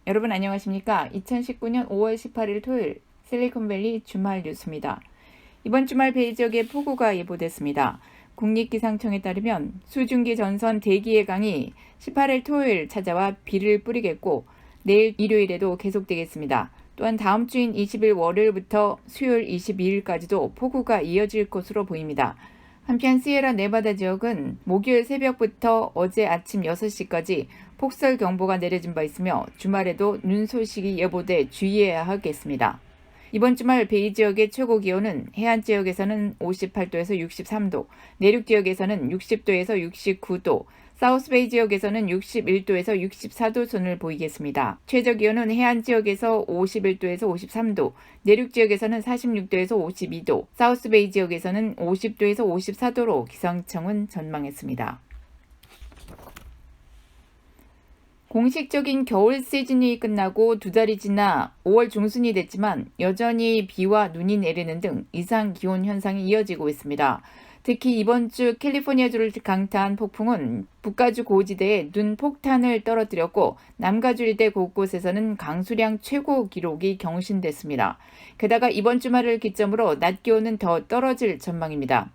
여러분 안녕하십니까? 2019년 5월 18일 토요일 실리콘밸리 주말 뉴스입니다. 이번 주말 베이 지역에 폭우가 예보됐습니다. 국립기상청에 따르면 수증기 전선 대기의 강이 18일 토요일 찾아와 비를 뿌리겠고 내일 일요일에도 계속되겠습니다. 또한 다음 주인 20일 월요일부터 수요일 22일까지도 폭우가 이어질 것으로 보입니다. 한편 시에라 네바다 지역은 목요일 새벽부터 어제 아침 6시까지 폭설 경보가 내려진 바 있으며 주말에도 눈 소식이 예보돼 주의해야 하겠습니다. 이번 주말 베이 지역의 최고 기온은 해안 지역에서는 58도에서 63도, 내륙 지역에서는 60도에서 69도, 사우스베이 지역에서는 61도에서 64도 선을 보이겠습니다. 최저 기온은 해안 지역에서 51도에서 53도, 내륙 지역에서는 46도에서 52도, 사우스베이 지역에서는 50도에서 54도로 기상청은 전망했습니다. 공식적인 겨울 시즌이 끝나고 2달이 지나 5월 중순이 됐지만 여전히 비와 눈이 내리는 등 이상 기온 현상이 이어지고 있습니다. 특히 이번 주 캘리포니아주를 강타한 폭풍은 북가주 고지대에 눈 폭탄을 떨어뜨렸고 남가주 일대 곳곳에서는 강수량 최고 기록이 경신됐습니다. 게다가 이번 주말을 기점으로 낮 기온은 더 떨어질 전망입니다.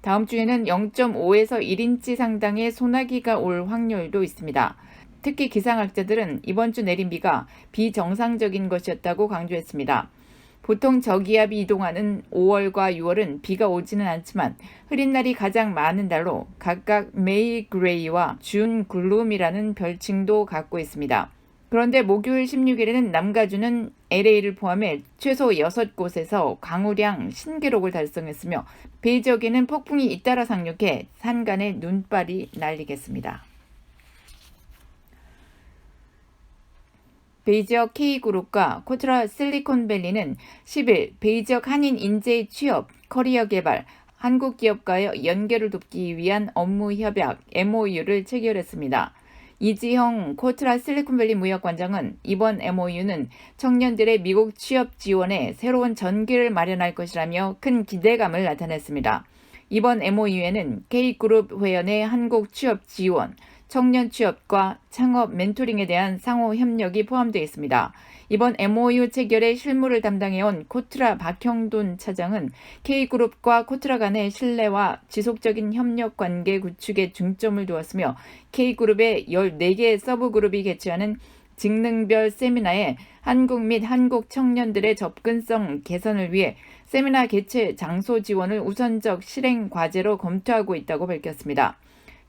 다음 주에는 0.5에서 1인치 상당의 소나기가 올 확률도 있습니다. 특히 기상학자들은 이번 주 내린 비가 비정상적인 것이었다고 강조했습니다. 보통 저기압이 이동하는 5월과 6월은 비가 오지는 않지만 흐린 날이 가장 많은 달로 각각 메이 그레이와 준 글룸이라는 별칭도 갖고 있습니다. 그런데 목요일 16일에는 남가주는 LA를 포함해 최소 6곳에서 강우량 신기록을 달성했으며 베이 지역에는 폭풍이 잇따라 상륙해 산간에 눈발이 날리겠습니다. 베이 지역 K그룹과 코트라 실리콘밸리는 10일 베이 지역 한인 인재 취업, 커리어 개발, 한국 기업과의 연계를 돕기 위한 업무 협약 MOU를 체결했습니다. 이지형 코트라 실리콘밸리 무역관장은 이번 MOU는 청년들의 미국 취업 지원에 새로운 전기를 마련할 것이라며 큰 기대감을 나타냈습니다. 이번 MOU에는 K그룹 회원의 한국 취업 지원, 청년 취업과 창업 멘토링에 대한 상호 협력이 포함되어 있습니다. 이번 MOU 체결의 실무를 담당해온 코트라 박형돈 차장은 K그룹과 코트라 간의 신뢰와 지속적인 협력 관계 구축에 중점을 두었으며 K그룹의 14개 서브그룹이 개최하는 직능별 세미나에 한국 및 한국 청년들의 접근성 개선을 위해 세미나 개최 장소 지원을 우선적 실행 과제로 검토하고 있다고 밝혔습니다.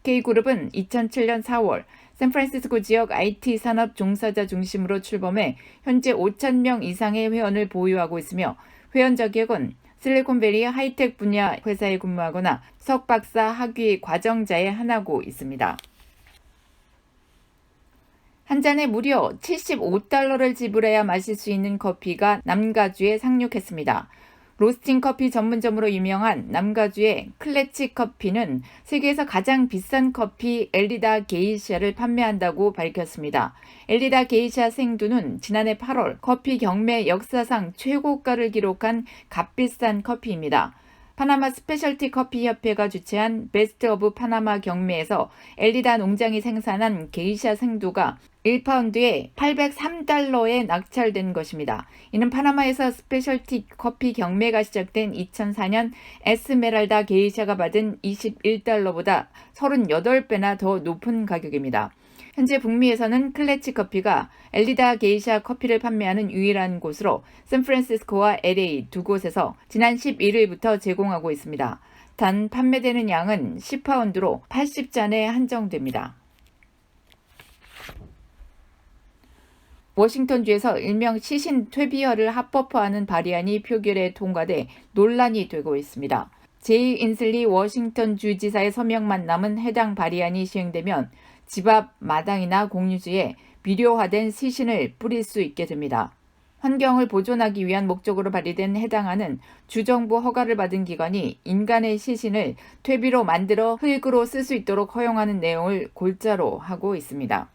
K그룹은 2007년 4월 샌프란시스코 지역 IT 산업 종사자 중심으로 출범해 현재 5,000명 이상의 회원을 보유하고 있으며 회원 자격은 실리콘밸리 하이텍 분야 회사에 근무하거나 석박사 학위 과정자에 한하고 있습니다. 한 잔에 무려 75달러를 지불해야 마실 수 있는 커피가 남가주에 상륙했습니다. 로스팅 커피 전문점으로 유명한 남가주의 클래식 커피는 세계에서 가장 비싼 커피 엘리다 게이샤를 판매한다고 밝혔습니다. 엘리다 게이샤 생두는 지난해 8월 커피 경매 역사상 최고가를 기록한 값비싼 커피입니다. 파나마 스페셜티 커피 협회가 주최한 베스트 오브 파나마 경매에서 엘리다 농장이 생산한 게이샤 생두가 1파운드에 803달러에 낙찰된 것입니다. 이는 파나마에서 스페셜티 커피 경매가 시작된 2004년 에스메랄다 게이샤가 받은 21달러보다 38배나 더 높은 가격입니다. 현재 북미에서는 클래식 커피가 엘리다 게이샤 커피를 판매하는 유일한 곳으로 샌프란시스코와 LA 두 곳에서 지난 11일부터 제공하고 있습니다. 단 판매되는 양은 10파운드로 80잔에 한정됩니다. 워싱턴주에서 일명 시신 퇴비혈을 합법화하는 발의안이 표결에 통과돼 논란이 되고 있습니다. 제이 인슬리 워싱턴 주지사의 서명만 남은 해당 발의안이 시행되면 집 앞 마당이나 공유지에 비료화된 시신을 뿌릴 수 있게 됩니다. 환경을 보존하기 위한 목적으로 발의된 해당 안은 주정부 허가를 받은 기관이 인간의 시신을 퇴비로 만들어 흙으로 쓸 수 있도록 허용하는 내용을 골자로 하고 있습니다.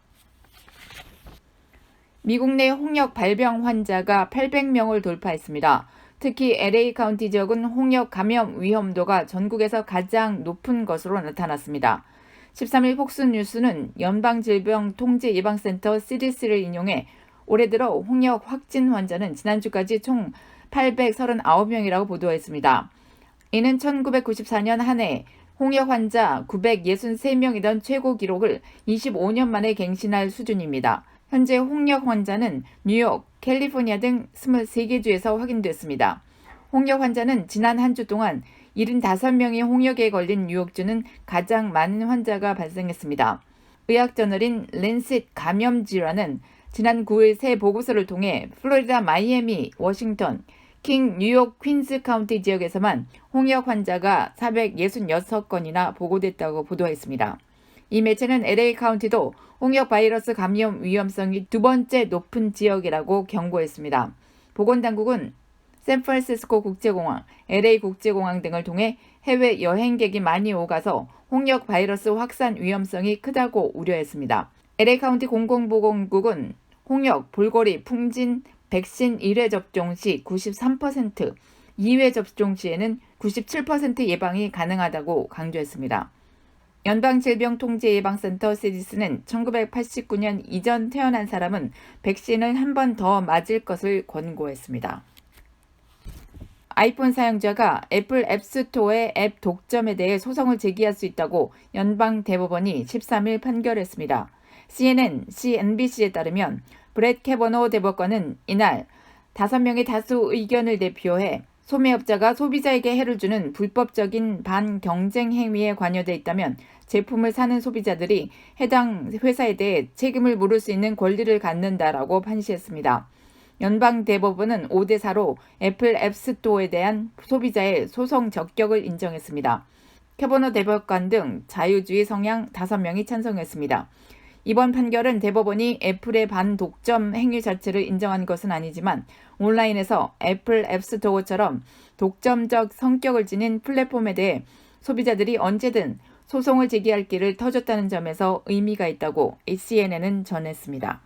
미국 내 홍역 발병 환자가 800명을 돌파했습니다. 특히 LA 카운티 지역은 홍역 감염 위험도가 전국에서 가장 높은 것으로 나타났습니다. 13일 폭스뉴스는 연방질병통제예방센터 CDC를 인용해 올해 들어 홍역 확진 환자는 지난주까지 총 839명이라고 보도했습니다. 이는 1994년 한 해 홍역 환자 963명이던 최고 기록을 25년 만에 갱신할 수준입니다. 현재 홍역 환자는 뉴욕, 캘리포니아 등 23개 주에서 확인됐습니다. 홍역 환자는 지난 한 주 동안 75명이 홍역에 걸린 뉴욕주는 가장 많은 환자가 발생했습니다. 의학저널인 랜셋 감염질환은 지난 9일 새 보고서를 통해 플로리다, 마이애미, 워싱턴, 킹, 뉴욕, 퀸스 카운티 지역에서만 홍역 환자가 466건이나 보고됐다고 보도했습니다. 이 매체는 LA 카운티도 홍역 바이러스 감염 위험성이 두 번째 높은 지역이라고 경고했습니다. 보건당국은 샌프란시스코 국제공항, LA 국제공항 등을 통해 해외 여행객이 많이 오가서 홍역 바이러스 확산 위험성이 크다고 우려했습니다. LA 카운티 공공보건국은 홍역, 볼거리, 풍진, 백신 1회 접종 시 93%, 2회 접종 시에는 97% 예방이 가능하다고 강조했습니다. 연방질병통제예방센터 CDC는 1989년 이전 태어난 사람은 백신을 한 번 더 맞을 것을 권고했습니다. 아이폰 사용자가 애플 앱스토어의 앱 독점에 대해 소송을 제기할 수 있다고 연방대법원이 13일 판결했습니다. CNN, CNBC에 따르면 브렛 캐버노 대법관은 이날 5명의 다수 의견을 대표해 소매업자가 소비자에게 해를 주는 불법적인 반경쟁 행위에 관여돼 있다면 제품을 사는 소비자들이 해당 회사에 대해 책임을 물을 수 있는 권리를 갖는다라고 판시했습니다. 연방대법원은 5대4로 애플 앱스토어에 대한 소비자의 소송 적격을 인정했습니다. 캐버노 대법관 등 자유주의 성향 5명이 찬성했습니다. 이번 판결은 대법원이 애플의 반독점 행위 자체를 인정한 것은 아니지만 온라인에서 애플 앱스토어처럼 독점적 성격을 지닌 플랫폼에 대해 소비자들이 언제든 소송을 제기할 길을 터줬다는 점에서 의미가 있다고 CNN은 전했습니다.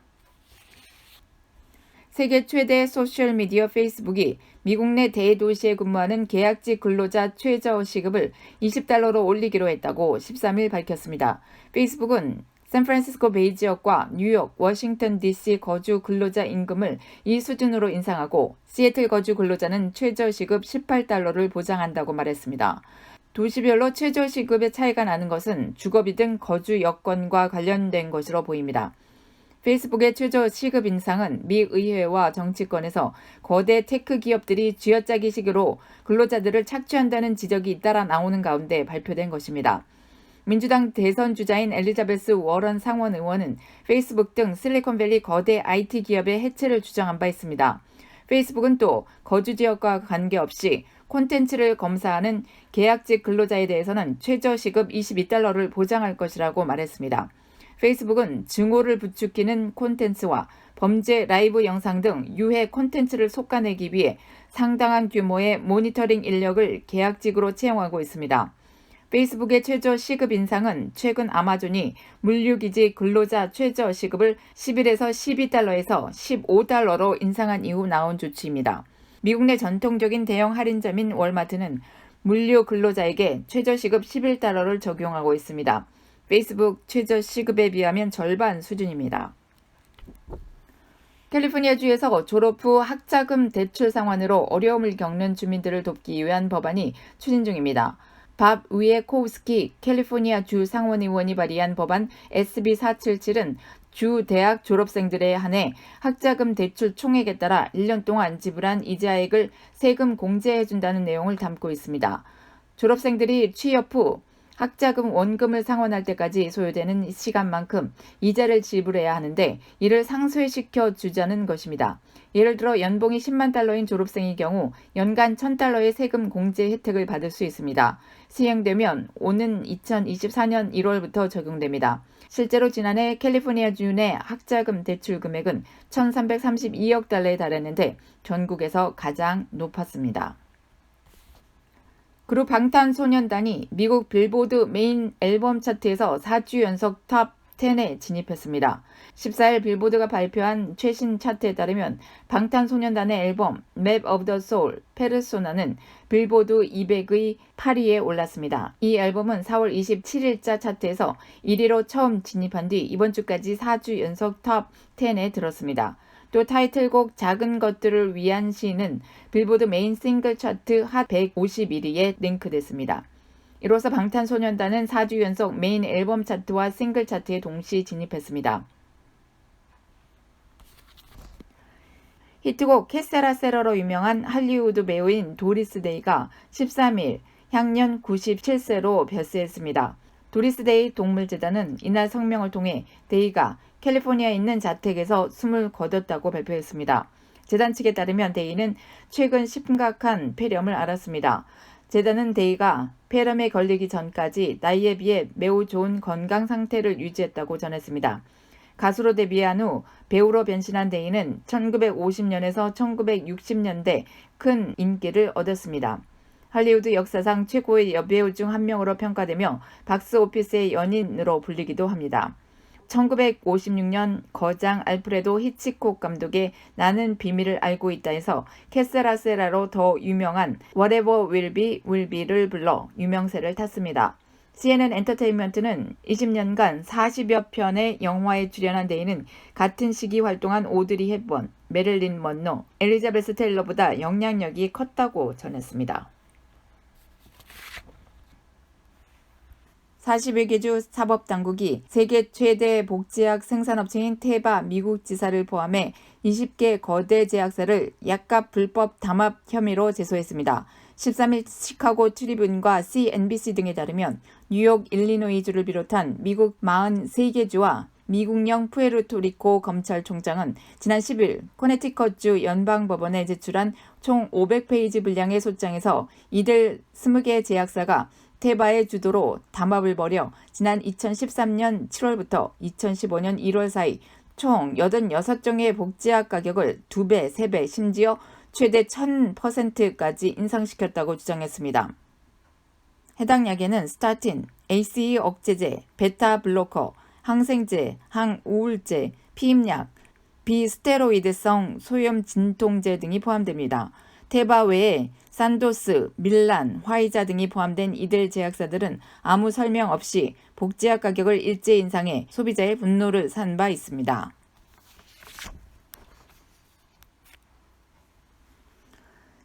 세계 최대 소셜미디어 페이스북이 미국 내 대도시에 근무하는 계약직 근로자 최저 시급을 $20로 올리기로 했다고 13일 밝혔습니다. 페이스북은 샌프란시스코 베이 지역과 뉴욕, 워싱턴 DC 거주 근로자 임금을 이 수준으로 인상하고 시애틀 거주 근로자는 최저 시급 $18를 보장한다고 말했습니다. 도시별로 최저 시급의 차이가 나는 것은 주거비 등 거주 여건과 관련된 것으로 보입니다. 페이스북의 최저 시급 인상은 미 의회와 정치권에서 거대 테크 기업들이 쥐어짜기식으로 근로자들을 착취한다는 지적이 잇따라 나오는 가운데 발표된 것입니다. 민주당 대선 주자인 엘리자베스 워런 상원 의원은 페이스북 등 실리콘밸리 거대 IT 기업의 해체를 주장한 바 있습니다. 페이스북은 또 거주 지역과 관계없이 콘텐츠를 검사하는 계약직 근로자에 대해서는 최저 시급 $22를 보장할 것이라고 말했습니다. 페이스북은 증오를 부추기는 콘텐츠와 범죄 라이브 영상 등 유해 콘텐츠를 솎아내기 위해 상당한 규모의 모니터링 인력을 계약직으로 채용하고 있습니다. 페이스북의 최저 시급 인상은 최근 아마존이 물류기지 근로자 최저 시급을 $11에서 $12에서 $15로 인상한 이후 나온 조치입니다. 미국 내 전통적인 대형 할인점인 월마트는 물류 근로자에게 최저 시급 $11를 적용하고 있습니다. 페이스북 최저 시급에 비하면 절반 수준입니다. 캘리포니아주에서 졸업 후 학자금 대출 상환으로 어려움을 겪는 주민들을 돕기 위한 법안이 추진 중입니다. 밥 위에코우스키 캘리포니아주 상원의원이 발의한 법안 SB 477은 주 대학 졸업생들에 한해 학자금 대출 총액에 따라 1년 동안 지불한 이자액을 세금 공제해준다는 내용을 담고 있습니다. 졸업생들이 취업 후 학자금 원금을 상환할 때까지 소요되는 시간만큼 이자를 지불해야 하는데 이를 상쇄시켜 주자는 것입니다. 예를 들어 연봉이 $100,000인 졸업생의 경우 연간 $1,000의 세금 공제 혜택을 받을 수 있습니다. 시행되면 오는 2024년 1월부터 적용됩니다. 실제로 지난해 캘리포니아주 내 학자금 대출 금액은 $1,332억 달했는데 전국에서 가장 높았습니다. 그룹 방탄소년단이 미국 빌보드 메인 앨범 차트에서 4주 연속 탑 10에 진입했습니다. 14일 빌보드가 발표한 최신 차트에 따르면 방탄소년단의 앨범 Map of the Soul, 페르소나는 빌보드 200의 8위에 올랐습니다. 이 앨범은 4월 27일자 차트에서 1위로 처음 진입한 뒤 이번 주까지 4주 연속 톱 10에 들었습니다. 또 타이틀곡 작은 것들을 위한 시는 빌보드 메인 싱글 차트 핫 151위에 랭크됐습니다. 이로써 방탄소년단은 4주 연속 메인 앨범 차트와 싱글 차트에 동시 진입했습니다. 히트곡 캐세라세라로 유명한 할리우드 배우인 도리스 데이가 13일 향년 97세로 별세했습니다. 도리스 데이 동물재단은 이날 성명을 통해 데이가 캘리포니아에 있는 자택에서 숨을 거뒀다고 발표했습니다. 재단 측에 따르면 데이는 최근 심각한 폐렴을 앓았습니다. 재단은 데이가 폐렴에 걸리기 전까지 나이에 비해 매우 좋은 건강 상태를 유지했다고 전했습니다. 가수로 데뷔한 후 배우로 변신한 데이는 1950년에서 1960년대 큰 인기를 얻었습니다. 할리우드 역사상 최고의 여배우 중 한 명으로 평가되며 박스오피스의 연인으로 불리기도 합니다. 1956년 거장 알프레도 히치콕 감독의 나는 비밀을 알고 있다에서 캐세라세라로 더 유명한 Whatever Will Be Will Be를 불러 유명세를 탔습니다. CNN 엔터테인먼트는 20년간 40여 편의 영화에 출연한 데이는 같은 시기 활동한 오드리 헵번, 메릴린 먼로, 엘리자베스 테일러보다 영향력이 컸다고 전했습니다. 41개 주 사법당국이 세계 최대 복제약 생산업체인 테바 미국 지사를 포함해 20개 거대 제약사를 약값 불법 담합 혐의로 제소했습니다. 13일 시카고 트리뷴과 CNBC 등에 따르면 뉴욕, 일리노이주를 비롯한 미국 43개 주와 미국령 푸에르토리코 검찰총장은 지난 10일 코네티컷주 연방법원에 제출한 총 500페이지 분량의 소장에서 이들 20개 제약사가 테바의 주도로 담합을 벌여 지난 2013년 7월부터 2015년 1월 사이 총 86종의 복제약 가격을 2배, 3배, 심지어 최대 1000%까지 인상시켰다고 주장했습니다. 해당 약에는 스타틴, ACE 억제제, 베타 블로커, 항생제, 항우울제, 피임약, 비스테로이드성 소염 진통제 등이 포함됩니다. 테바 외에 산도스, 밀란, 화이자 등이 포함된 이들 제약사들은 아무 설명 없이 복제약 가격을 일제 인상해 소비자의 분노를 산 바 있습니다.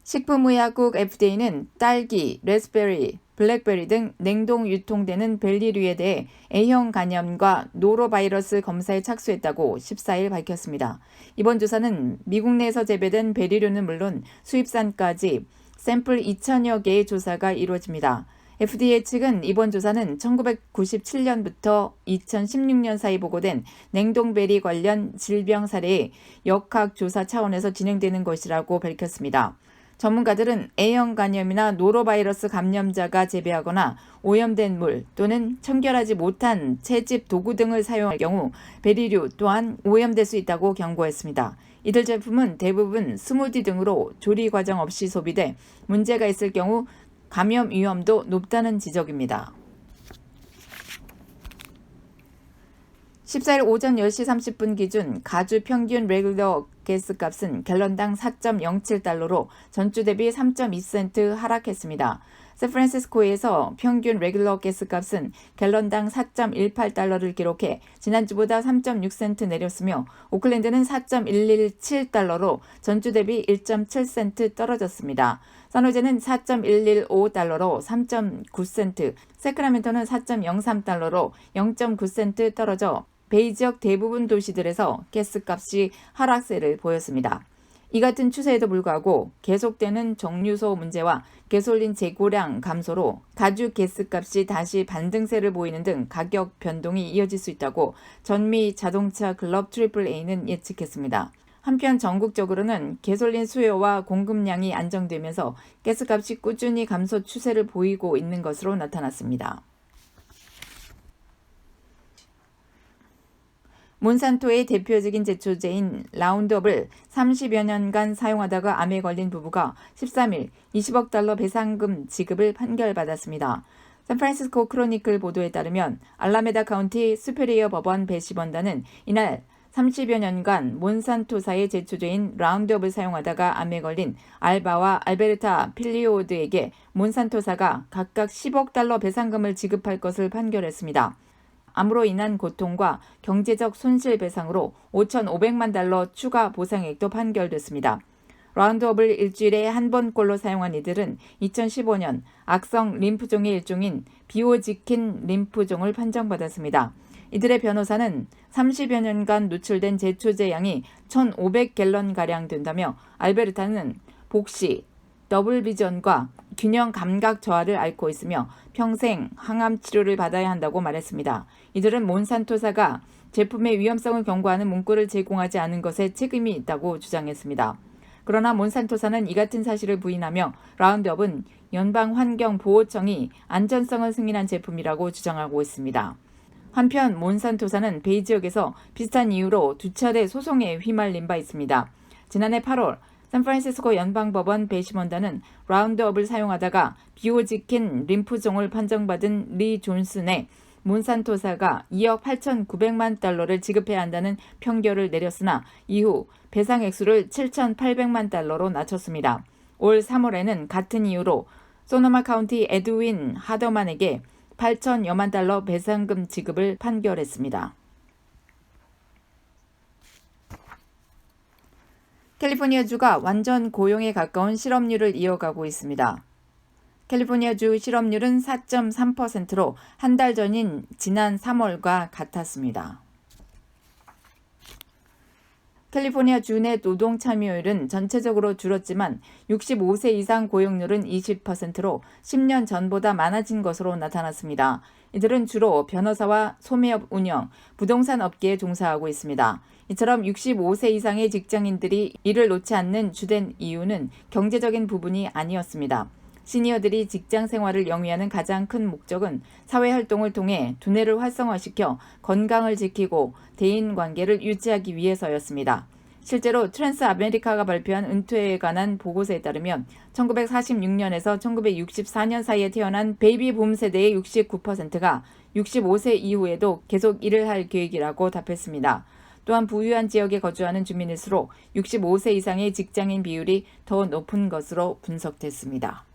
식품의약국 FDA는 딸기, 레스베리, 블랙베리 등 냉동 유통되는 벨리류에 대해 A형 간염과 노로바이러스 검사에 착수했다고 14일 밝혔습니다. 이번 조사는 미국 내에서 재배된 베리류는 물론 수입산까지 샘플 2,000여 개의 조사가 이루어집니다. FDA 측은 이번 조사는 1997년부터 2016년 사이 보고된 냉동베리 관련 질병 사례의 역학조사 차원에서 진행되는 것이라고 밝혔습니다. 전문가들은 A형 간염이나 노로바이러스 감염자가 재배하거나 오염된 물 또는 청결하지 못한 채집 도구 등을 사용할 경우 베리류 또한 오염될 수 있다고 경고했습니다. 이들 제품은 대부분 스무디 등으로 조리 과정 없이 소비돼 문제가 있을 경우 감염 위험도 높다는 지적입니다. 14일 오전 10시 30분 기준 가주 평균 레귤러 가스값은 갤런당 4.07달러로 전주 대비 3.2센트 하락했습니다. 샌프란시스코에서 평균 레귤러 가스값은 갤런당 4.18달러를 기록해 지난주보다 3.6센트 내렸으며 오클랜드는 4.117달러로 전주 대비 1.7센트 떨어졌습니다. 산호제는 4.115달러로 3.9센트, 세크라멘토는 4.03달러로 0.9센트 떨어져 베이 지역 대부분 도시들에서 가스값이 하락세를 보였습니다. 이 같은 추세에도 불구하고 계속되는 정류소 문제와 가솔린 재고량 감소로 가주 가스값이 다시 반등세를 보이는 등 가격 변동이 이어질 수 있다고 전미 자동차 클럽 AAA는 예측했습니다. 한편 전국적으로는 가솔린 수요와 공급량이 안정되면서 가스값이 꾸준히 감소 추세를 보이고 있는 것으로 나타났습니다. 몬산토의 대표적인 제초제인 라운드업을 30여 년간 사용하다가 암에 걸린 부부가 13일 20억 달러 배상금 지급을 판결받았습니다. 샌프란시스코 크로니클 보도에 따르면 알라메다 카운티 수페리어 법원 배심원단은 이날 30여 년간 몬산토사의 제초제인 라운드업을 사용하다가 암에 걸린 알바와 알베르타 필리오드에게 몬산토사가 각각 10억 달러 배상금을 지급할 것을 판결했습니다. 암으로 인한 고통과 경제적 손실 배상으로 5,500만 달러 추가 보상액도 판결됐습니다. 라운드업을 일주일에 한 번꼴로 사용한 이들은 2015년 악성 림프종의 일종인 비오지킨 림프종을 판정받았습니다. 이들의 변호사는 30여 년간 누출된 제초제 양이 1,500갤런가량 된다며 알베르타는 복시, 더블 비전과 균형 감각 저하를 앓고 있으며 평생 항암 치료를 받아야 한다고 말했습니다. 이들은 몬산토사가 제품의 위험성을 경고하는 문구를 제공하지 않은 것에 책임이 있다고 주장했습니다. 그러나 몬산토사는 이 같은 사실을 부인하며 라운드업은 연방환경보호청이 안전성을 승인한 제품이라고 주장하고 있습니다. 한편 몬산토사는 베이 지역에서 비슷한 이유로 2차례 소송에 휘말린 바 있습니다. 지난해 8월 샌프란시스코 연방법원 배심원단은 라운드업을 사용하다가 비오지킨 림프종을 판정받은 리 존슨의 몬산토사가 2억 8,900만 달러를 지급해야 한다는 판결을 내렸으나 이후 배상 액수를 7,800만 달러로 낮췄습니다. 올 3월에는 같은 이유로 소노마 카운티 에드윈 하더만에게 8천여만 달러 배상금 지급을 판결했습니다. 캘리포니아주가 완전 고용에 가까운 실업률을 이어가고 있습니다. 캘리포니아주 실업률은 4.3%로 한 달 전인 지난 3월과 같았습니다. 캘리포니아 주 내 노동 참여율은 전체적으로 줄었지만 65세 이상 고용률은 20%로 10년 전보다 많아진 것으로 나타났습니다. 이들은 주로 변호사와 소매업 운영, 부동산 업계에 종사하고 있습니다. 이처럼 65세 이상의 직장인들이 일을 놓지 않는 주된 이유는 경제적인 부분이 아니었습니다. 시니어들이 직장 생활을 영위하는 가장 큰 목적은 사회활동을 통해 두뇌를 활성화시켜 건강을 지키고 대인관계를 유지하기 위해서였습니다. 실제로 트랜스 아메리카가 발표한 은퇴에 관한 보고서에 따르면 1946년에서 1964년 사이에 태어난 베이비붐 세대의 69%가 65세 이후에도 계속 일을 할 계획이라고 답했습니다. 또한 부유한 지역에 거주하는 주민일수록 65세 이상의 직장인 비율이 더 높은 것으로 분석됐습니다.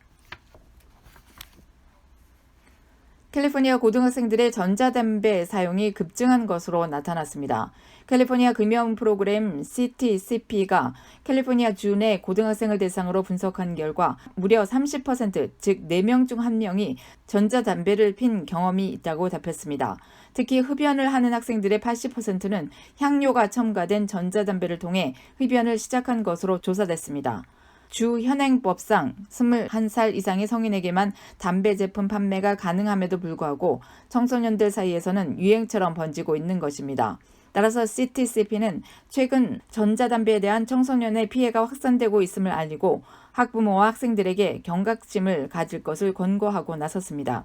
캘리포니아 고등학생들의 전자담배 사용이 급증한 것으로 나타났습니다. 캘리포니아 금연 프로그램 CTCP가 캘리포니아 주 내 고등학생을 대상으로 분석한 결과 무려 30%, 즉 4명 중 1명이 전자담배를 핀 경험이 있다고 답했습니다. 특히 흡연을 하는 학생들의 80%는 향료가 첨가된 전자담배를 통해 흡연을 시작한 것으로 조사됐습니다. 주 현행법상 21살 이상의 성인에게만 담배 제품 판매가 가능함에도 불구하고 청소년들 사이에서는 유행처럼 번지고 있는 것입니다. 따라서 CTCP는 최근 전자담배에 대한 청소년의 피해가 확산되고 있음을 알리고 학부모와 학생들에게 경각심을 가질 것을 권고하고 나섰습니다.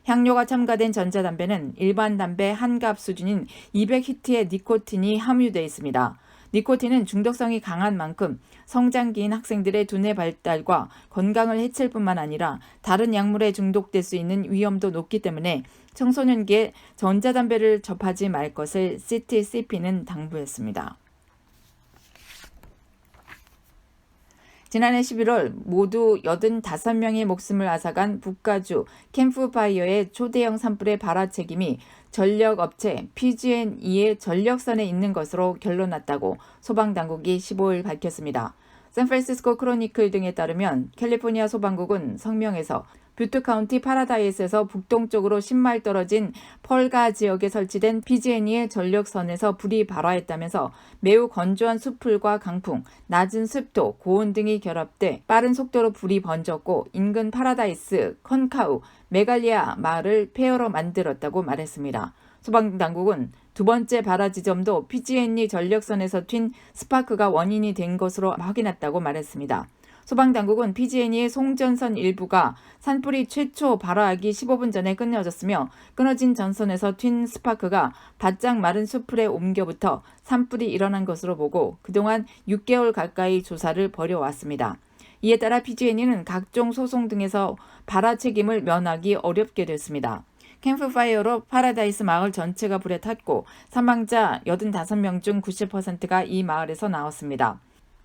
향료가 첨가된 전자담배는 일반 담배 한 갑 수준인 200히트의 니코틴이 함유되어 있습니다. 니코틴은 중독성이 강한 만큼 성장기인 학생들의 두뇌 발달과 건강을 해칠 뿐만 아니라 다른 약물에 중독될 수 있는 위험도 높기 때문에 청소년기에 전자담배를 접하지 말 것을 CTCP는 당부했습니다. 지난해 11월 모두 85명의 목숨을 앗아간 북가주 캠프파이어의 초대형 산불의 발화 책임이 전력업체 PG&E의 전력선에 있는 것으로 결론났다고 소방당국이 15일 밝혔습니다. 샌프란시스코 크로니클 등에 따르면 캘리포니아 소방국은 성명에서 뷰트 카운티 파라다이스에서 북동쪽으로 10마일 떨어진 펄가 지역에 설치된 PG&E의 전력선에서 불이 발화했다면서 매우 건조한 숲풀과 강풍, 낮은 습도, 고온 등이 결합돼 빠른 속도로 불이 번졌고 인근 파라다이스, 컨카우, 메갈리아 마을을 폐허로 만들었다고 말했습니다. 소방당국은 두 번째 발화 지점도 PG&E 전력선에서 튄 스파크가 원인이 된 것으로 확인했다고 말했습니다. 소방당국은 PG&E의 송전선 일부가 산불이 최초 발화하기 15분 전에 끊어졌으며 끊어진 전선에서 튄 스파크가 바짝 마른 숲풀에 옮겨붙어 산불이 일어난 것으로 보고 그동안 6개월 가까이 조사를 벌여왔습니다. 이에 따라 PG&E는 각종 소송 등에서 발화 책임을 면하기 어렵게 됐습니다. 캠프파이어로 파라다이스 마을 전체가 불에 탔고 사망자 85명 중 90%가 이 마을에서 나왔습니다.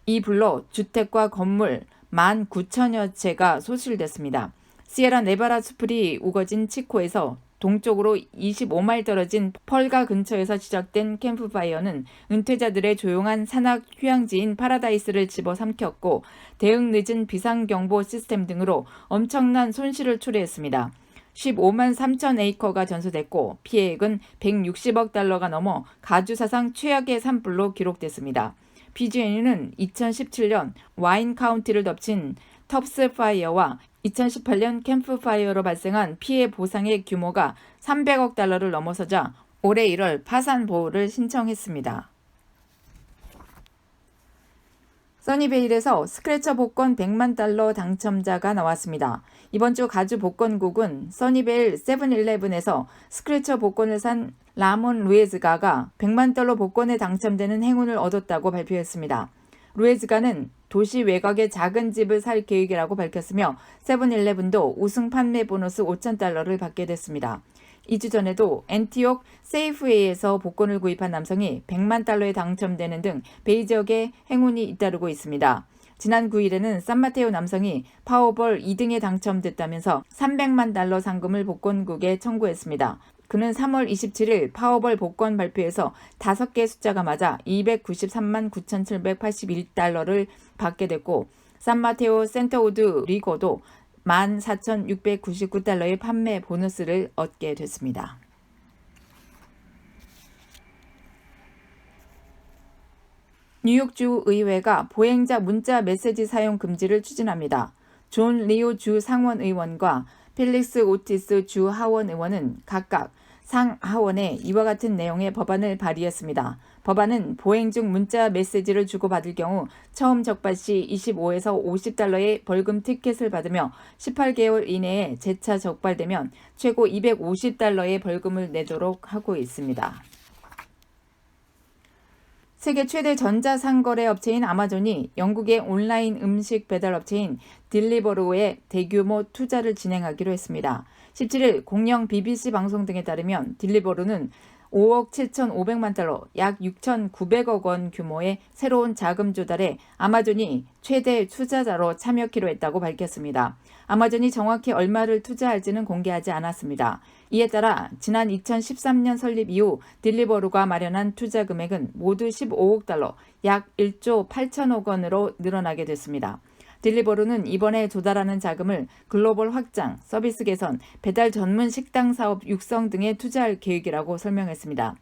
이 불로 주택과 건물 19,000여 채가 소실됐습니다. 시에라 네바다 수풀이 우거진 치코에서 동쪽으로 25마일 떨어진 펄가 근처에서 시작된 캠프파이어는 은퇴자들의 조용한 산악 휴양지인 파라다이스를 집어삼켰고 대응 늦은 비상경보 시스템 등으로 엄청난 손실을 초래했습니다. 15만 3천 에이커가 전소됐고 피해액은 160억 달러가 넘어 가주 사상 최악의 산불로 기록됐습니다. PG&E는 2017년 와인 카운티를 덮친 텁스 파이어와 2018년 캠프 파이어로 발생한 피해 보상의 규모가 300억 달러를 넘어서자 올해 1월 파산 보호를 신청했습니다. 써니베일에서 스크래처 복권 100만 달러 당첨자가 나왔습니다. 이번 주 가주 복권국은 써니베일 세븐일레븐에서 스크래처 복권을 산 라몬 루에즈가가 100만 달러 복권에 당첨되는 행운을 얻었다고 발표했습니다. 루에즈가는 도시 외곽의 작은 집을 살 계획이라고 밝혔으며 세븐일레븐도 우승 판매 보너스 5천 달러를 받게 됐습니다. 2주 전에도 엔티옥 세이프웨이에서 복권을 구입한 남성이 100만 달러에 당첨되는 등 베이지역에 행운이 잇따르고 있습니다. 지난 9일에는 산마테오 남성이 파워볼 2등에 당첨됐다면서 300만 달러 상금을 복권국에 청구했습니다. 그는 3월 27일 파워볼 복권 발표에서 5개 숫자가 맞아 293만 9,781달러를 받게 됐고 산마테오 센터우드 리거도 14,699달러의 판매 보너스를 얻게 됐습니다. 뉴욕주 의회가 보행자 문자 메시지 사용 금지를 추진합니다. 존 리오 주 상원의원과 펠릭스 오티스 주 하원의원은 각각 상하원에 이와 같은 내용의 법안을 발의했습니다. 법안은 보행 중 문자 메시지를 주고받을 경우 처음 적발 시 25에서 50달러의 벌금 티켓을 받으며 18개월 이내에 재차 적발되면 최고 250달러의 벌금을 내도록 하고 있습니다. 세계 최대 전자상거래 업체인 아마존이 영국의 온라인 음식 배달 업체인 딜리버로에 대규모 투자를 진행하기로 했습니다. 17일 공영 BBC 방송 등에 따르면 딜리버로는 5억 7,500만 달러, 약 6,900억 원 규모의 새로운 자금 조달에 아마존이 최대 투자자로 참여키로 했다고 밝혔습니다. 아마존이 정확히 얼마를 투자할지는 공개하지 않았습니다. 이에 따라 지난 2013년 설립 이후 딜리버로가 마련한 투자 금액은 모두 15억 달러, 약 1조 8천억 원으로 늘어나게 됐습니다. 딜리버로는 이번에 조달하는 자금을 글로벌 확장, 서비스 개선, 배달 전문 식당 사업 육성 등에 투자할 계획이라고 설명했습니다.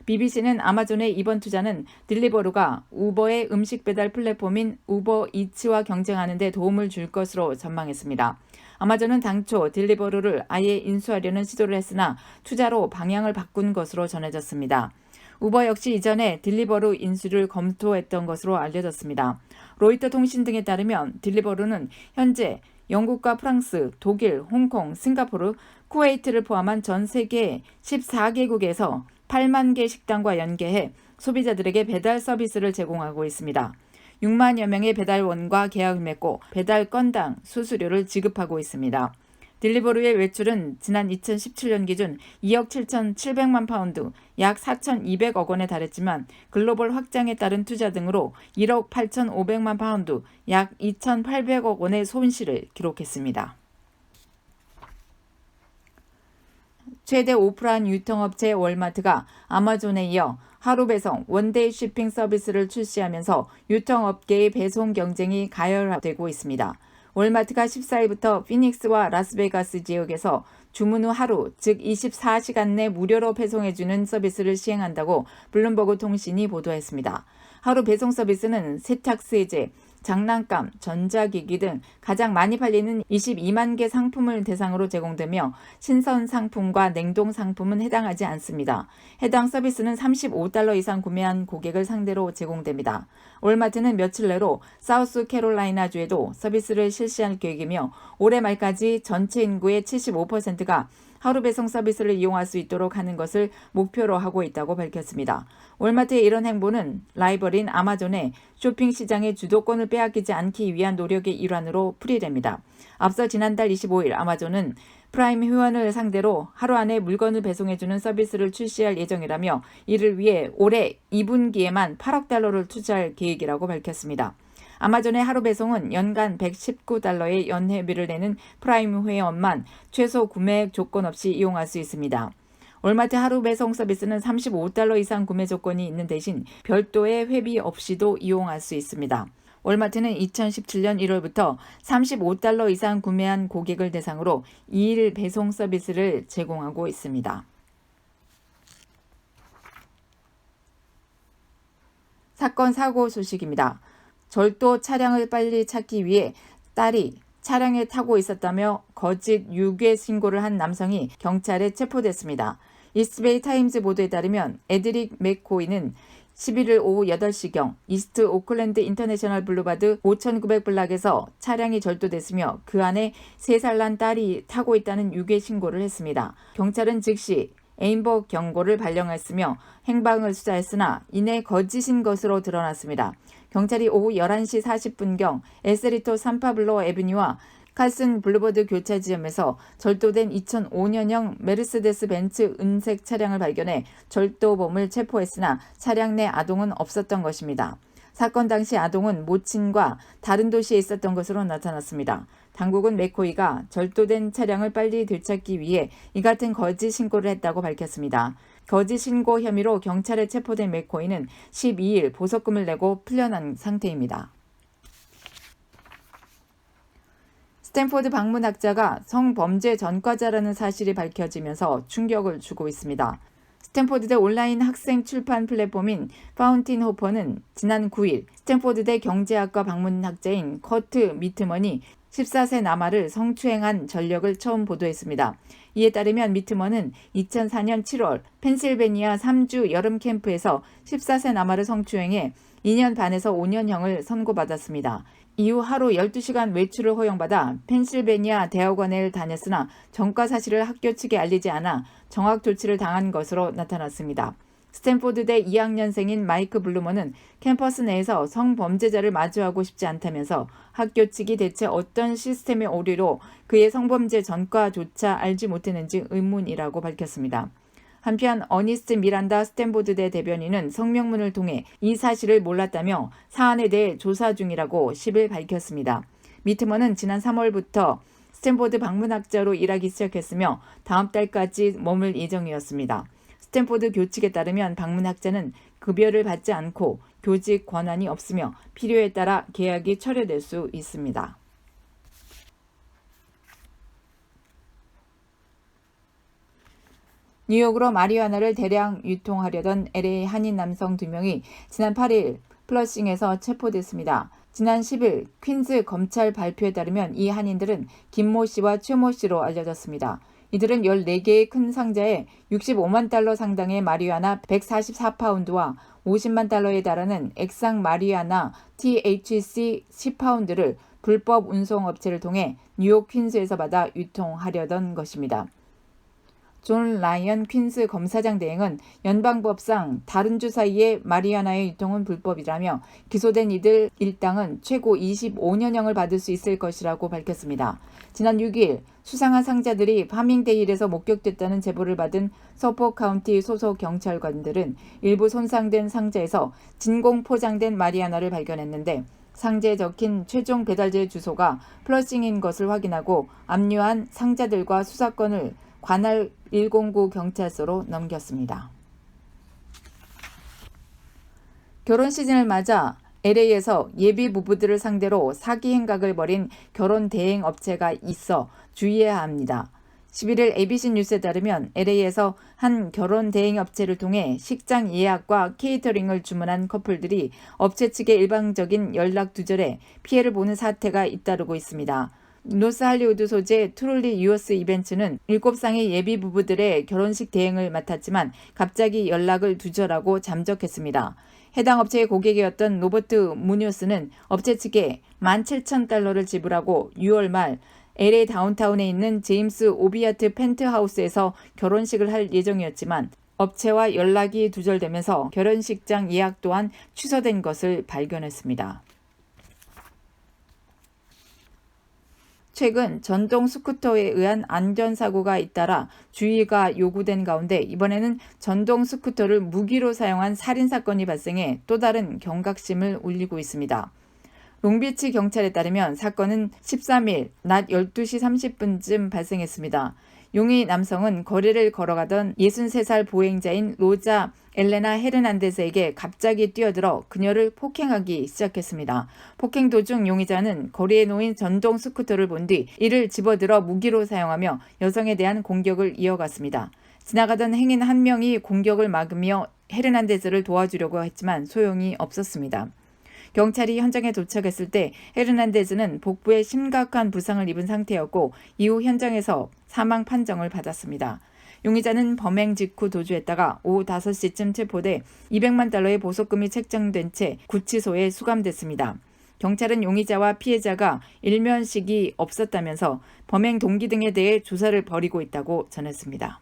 BBC는 아마존의 이번 투자는 딜리버로가 우버의 음식 배달 플랫폼인 우버 이츠와 경쟁하는 데 도움을 줄 것으로 전망했습니다. 아마존은 당초 딜리버로를 아예 인수하려는 시도를 했으나 투자로 방향을 바꾼 것으로 전해졌습니다. 우버 역시 이전에 딜리버로 인수를 검토했던 것으로 알려졌습니다. 로이터 통신 등에 따르면 딜리버로는 현재 영국과 프랑스, 독일, 홍콩, 싱가포르, 쿠웨이트를 포함한 전 세계 14개국에서 8만 개 식당과 연계해 소비자들에게 배달 서비스를 제공하고 있습니다. 6만여 명의 배달원과 계약을 맺고 배달 건당 수수료를 지급하고 있습니다. 딜리버로의 외출은 지난 2017년 기준 2억 7,700만 파운드, 약 4,200억 원에 달했지만 글로벌 확장에 따른 투자 등으로 1억 8,500만 파운드, 약 2,800억 원의 손실을 기록했습니다. 최대 오프라인 유통업체 월마트가 아마존에 이어 하루 배송, 원데이 쇼핑 서비스를 출시하면서 유통업계의 배송 경쟁이 가열화되고 있습니다. 월마트가 14일부터 피닉스와 라스베가스 지역에서 주문 후 하루, 즉 24시간 내 무료로 배송해주는 서비스를 시행한다고 블룸버그 통신이 보도했습니다. 하루 배송 서비스는 세탁세제, 장난감, 전자기기 등 가장 많이 팔리는 22만 개 상품을 대상으로 제공되며 신선 상품과 냉동 상품은 해당하지 않습니다. 해당 서비스는 35달러 이상 구매한 고객을 상대로 제공됩니다. 월마트는 며칠 내로 사우스캐롤라이나주에도 서비스를 실시할 계획이며 올해 말까지 전체 인구의 75%가 하루 배송 서비스를 이용할 수 있도록 하는 것을 목표로 하고 있다고 밝혔습니다. 월마트의 이런 행보는 라이벌인 아마존의 쇼핑 시장의 주도권을 빼앗기지 않기 위한 노력의 일환으로 풀이됩니다. 앞서 지난달 25일 아마존은 프라임 회원을 상대로 하루 안에 물건을 배송해주는 서비스를 출시할 예정이라며 이를 위해 올해 2분기에만 8억 달러를 투자할 계획이라고 밝혔습니다. 아마존의 하루 배송은 연간 $119의 연회비를 내는 프라임 회원만 최소 구매액 조건 없이 이용할 수 있습니다. 월마트 하루 배송 서비스는 $35 이상 구매 조건이 있는 대신 별도의 회비 없이도 이용할 수 있습니다. 월마트는 2017년 1월부터 $35 이상 구매한 고객을 대상으로 2일 배송 서비스를 제공하고 있습니다. 사건 사고 소식입니다. 절도 차량을 빨리 찾기 위해 딸이 차량에 타고 있었다며 거짓 유괴 신고를 한 남성이 경찰에 체포됐습니다. 이스트베이 타임즈 보도에 따르면 에드릭 맥코이는 11일 오후 8시경 이스트 오클랜드 인터내셔널 블루바드 5900블락에서 차량이 절도됐으며 그 안에 3살 난 딸이 타고 있다는 유괴 신고를 했습니다. 경찰은 즉시 에임버 경고를 발령했으며 행방을 수사했으나 이내 거짓인 것으로 드러났습니다. 경찰이 오후 11시 40분경 에스리토 산파블로 애비뉴와 칼슨 블루버드 교차 지점에서 절도된 2005년형 메르세데스 벤츠 은색 차량을 발견해 절도범을 체포했으나 차량 내 아동은 없었던 것입니다. 사건 당시 아동은 모친과 다른 도시에 있었던 것으로 나타났습니다. 당국은 맥코이가 절도된 차량을 빨리 되찾기 위해 이 같은 거짓 신고를 했다고 밝혔습니다. 거짓 신고 혐의로 경찰에 체포된 맥코이는 12일 보석금을 내고 풀려난 상태입니다. 스탠포드 방문학자가 성범죄 전과자라는 사실이 밝혀지면서 충격을 주고 있습니다. 스탠포드대 온라인 학생 출판 플랫폼인 파운틴 호퍼는 지난 9일 스탠포드대 경제학과 방문학자인 커트 미트먼이 14세 남아를 성추행한 전력을 처음 보도했습니다. 이에 따르면 미트먼은 2004년 7월 펜실베니아 3주 여름 캠프에서 14세 남아를 성추행해 2년 반에서 5년형을 선고받았습니다. 이후 하루 12시간 외출을 허용받아 펜실베니아 대학원을 다녔으나 전과 사실을 학교 측에 알리지 않아 정학 조치를 당한 것으로 나타났습니다. 스탠포드대 2학년생인 마이크 블루먼은 캠퍼스 내에서 성범죄자를 마주하고 싶지 않다면서 학교 측이 대체 어떤 시스템의 오류로 그의 성범죄 전과조차 알지 못했는지 의문이라고 밝혔습니다. 한편 어니스트 미란다 스탠포드대 대변인은 성명문을 통해 이 사실을 몰랐다며 사안에 대해 조사 중이라고 10일 밝혔습니다. 미트먼은 지난 3월부터 스탠포드 방문학자로 일하기 시작했으며 다음 달까지 머물 예정이었습니다. 스탠포드 교측에 따르면 방문학자는 급여를 받지 않고 교직 권한이 없으며 필요에 따라 계약이 철회될 수 있습니다. 뉴욕으로 마리화나를 대량 유통하려던 LA 한인 남성 2명이 지난 8일 플러싱에서 체포됐습니다. 지난 10일 퀸즈 검찰 발표에 따르면 이 한인들은 김모 씨와 최모 씨로 알려졌습니다. 이들은 14개의 큰 상자에 65만 달러 상당의 마리화나 144파운드와 50만 달러에 달하는 액상 마리화나 THC 10파운드를 불법 운송업체를 통해 뉴욕 퀸즈에서 받아 유통하려던 것입니다. 존 라이언 퀸스 검사장 대행은 연방법상 다른 주 사이에 마리화나의 유통은 불법이라며 기소된 이들 일당은 최고 25년형을 받을 수 있을 것이라고 밝혔습니다. 지난 6일 수상한 상자들이 파밍데일에서 목격됐다는 제보를 받은 서포 카운티 소속 경찰관들은 일부 손상된 상자에서 진공 포장된 마리화나를 발견했는데 상자에 적힌 최종 배달지 주소가 플러싱인 것을 확인하고 압류한 상자들과 수사권을 관할 109 경찰서로 넘겼습니다. 결혼 시즌을 맞아 LA에서 예비 부부들을 상대로 사기 행각을 벌인 결혼 대행 업체가 있어 주의해야 합니다. 11일 ABC 뉴스에 따르면 LA에서 한 결혼 대행 업체를 통해 식장 예약과 케이터링을 주문한 커플들이 업체 측의 일방적인 연락 두절에 피해를 보는 사태가 잇따르고 있습니다. 노스 할리우드 소재 트롤리 유어스 이벤트는 7쌍의 예비 부부들의 결혼식 대행을 맡았지만 갑자기 연락을 두절하고 잠적했습니다. 해당 업체의 고객이었던 로버트 무뇨스는 업체 측에 $17,000를 지불하고 6월 말 LA 다운타운에 있는 제임스 오비아트 펜트하우스에서 결혼식을 할 예정이었지만 업체와 연락이 두절되면서 결혼식장 예약 또한 취소된 것을 발견했습니다. 최근 전동 스쿠터에 의한 안전사고가 잇따라 주의가 요구된 가운데 이번에는 전동 스쿠터를 무기로 사용한 살인사건이 발생해 또 다른 경각심을 울리고 있습니다. 롱비치 경찰에 따르면 사건은 13일 낮 12시 30분쯤 발생했습니다. 용의 남성은 거리를 걸어가던 63살 보행자인 로자 엘레나 헤르난데스에게 갑자기 뛰어들어 그녀를 폭행하기 시작했습니다. 폭행 도중 용의자는 거리에 놓인 전동 스쿠터를 본 뒤 이를 집어들어 무기로 사용하며 여성에 대한 공격을 이어갔습니다. 지나가던 행인 한 명이 공격을 막으며 헤르난데스를 도와주려고 했지만 소용이 없었습니다. 경찰이 현장에 도착했을 때 헤르난데즈는 복부에 심각한 부상을 입은 상태였고 이후 현장에서 사망 판정을 받았습니다. 용의자는 범행 직후 도주했다가 오후 5시쯤 체포돼 $200만 보석금이 책정된 채 구치소에 수감됐습니다. 경찰은 용의자와 피해자가 일면식이 없었다면서 범행 동기 등에 대해 조사를 벌이고 있다고 전했습니다.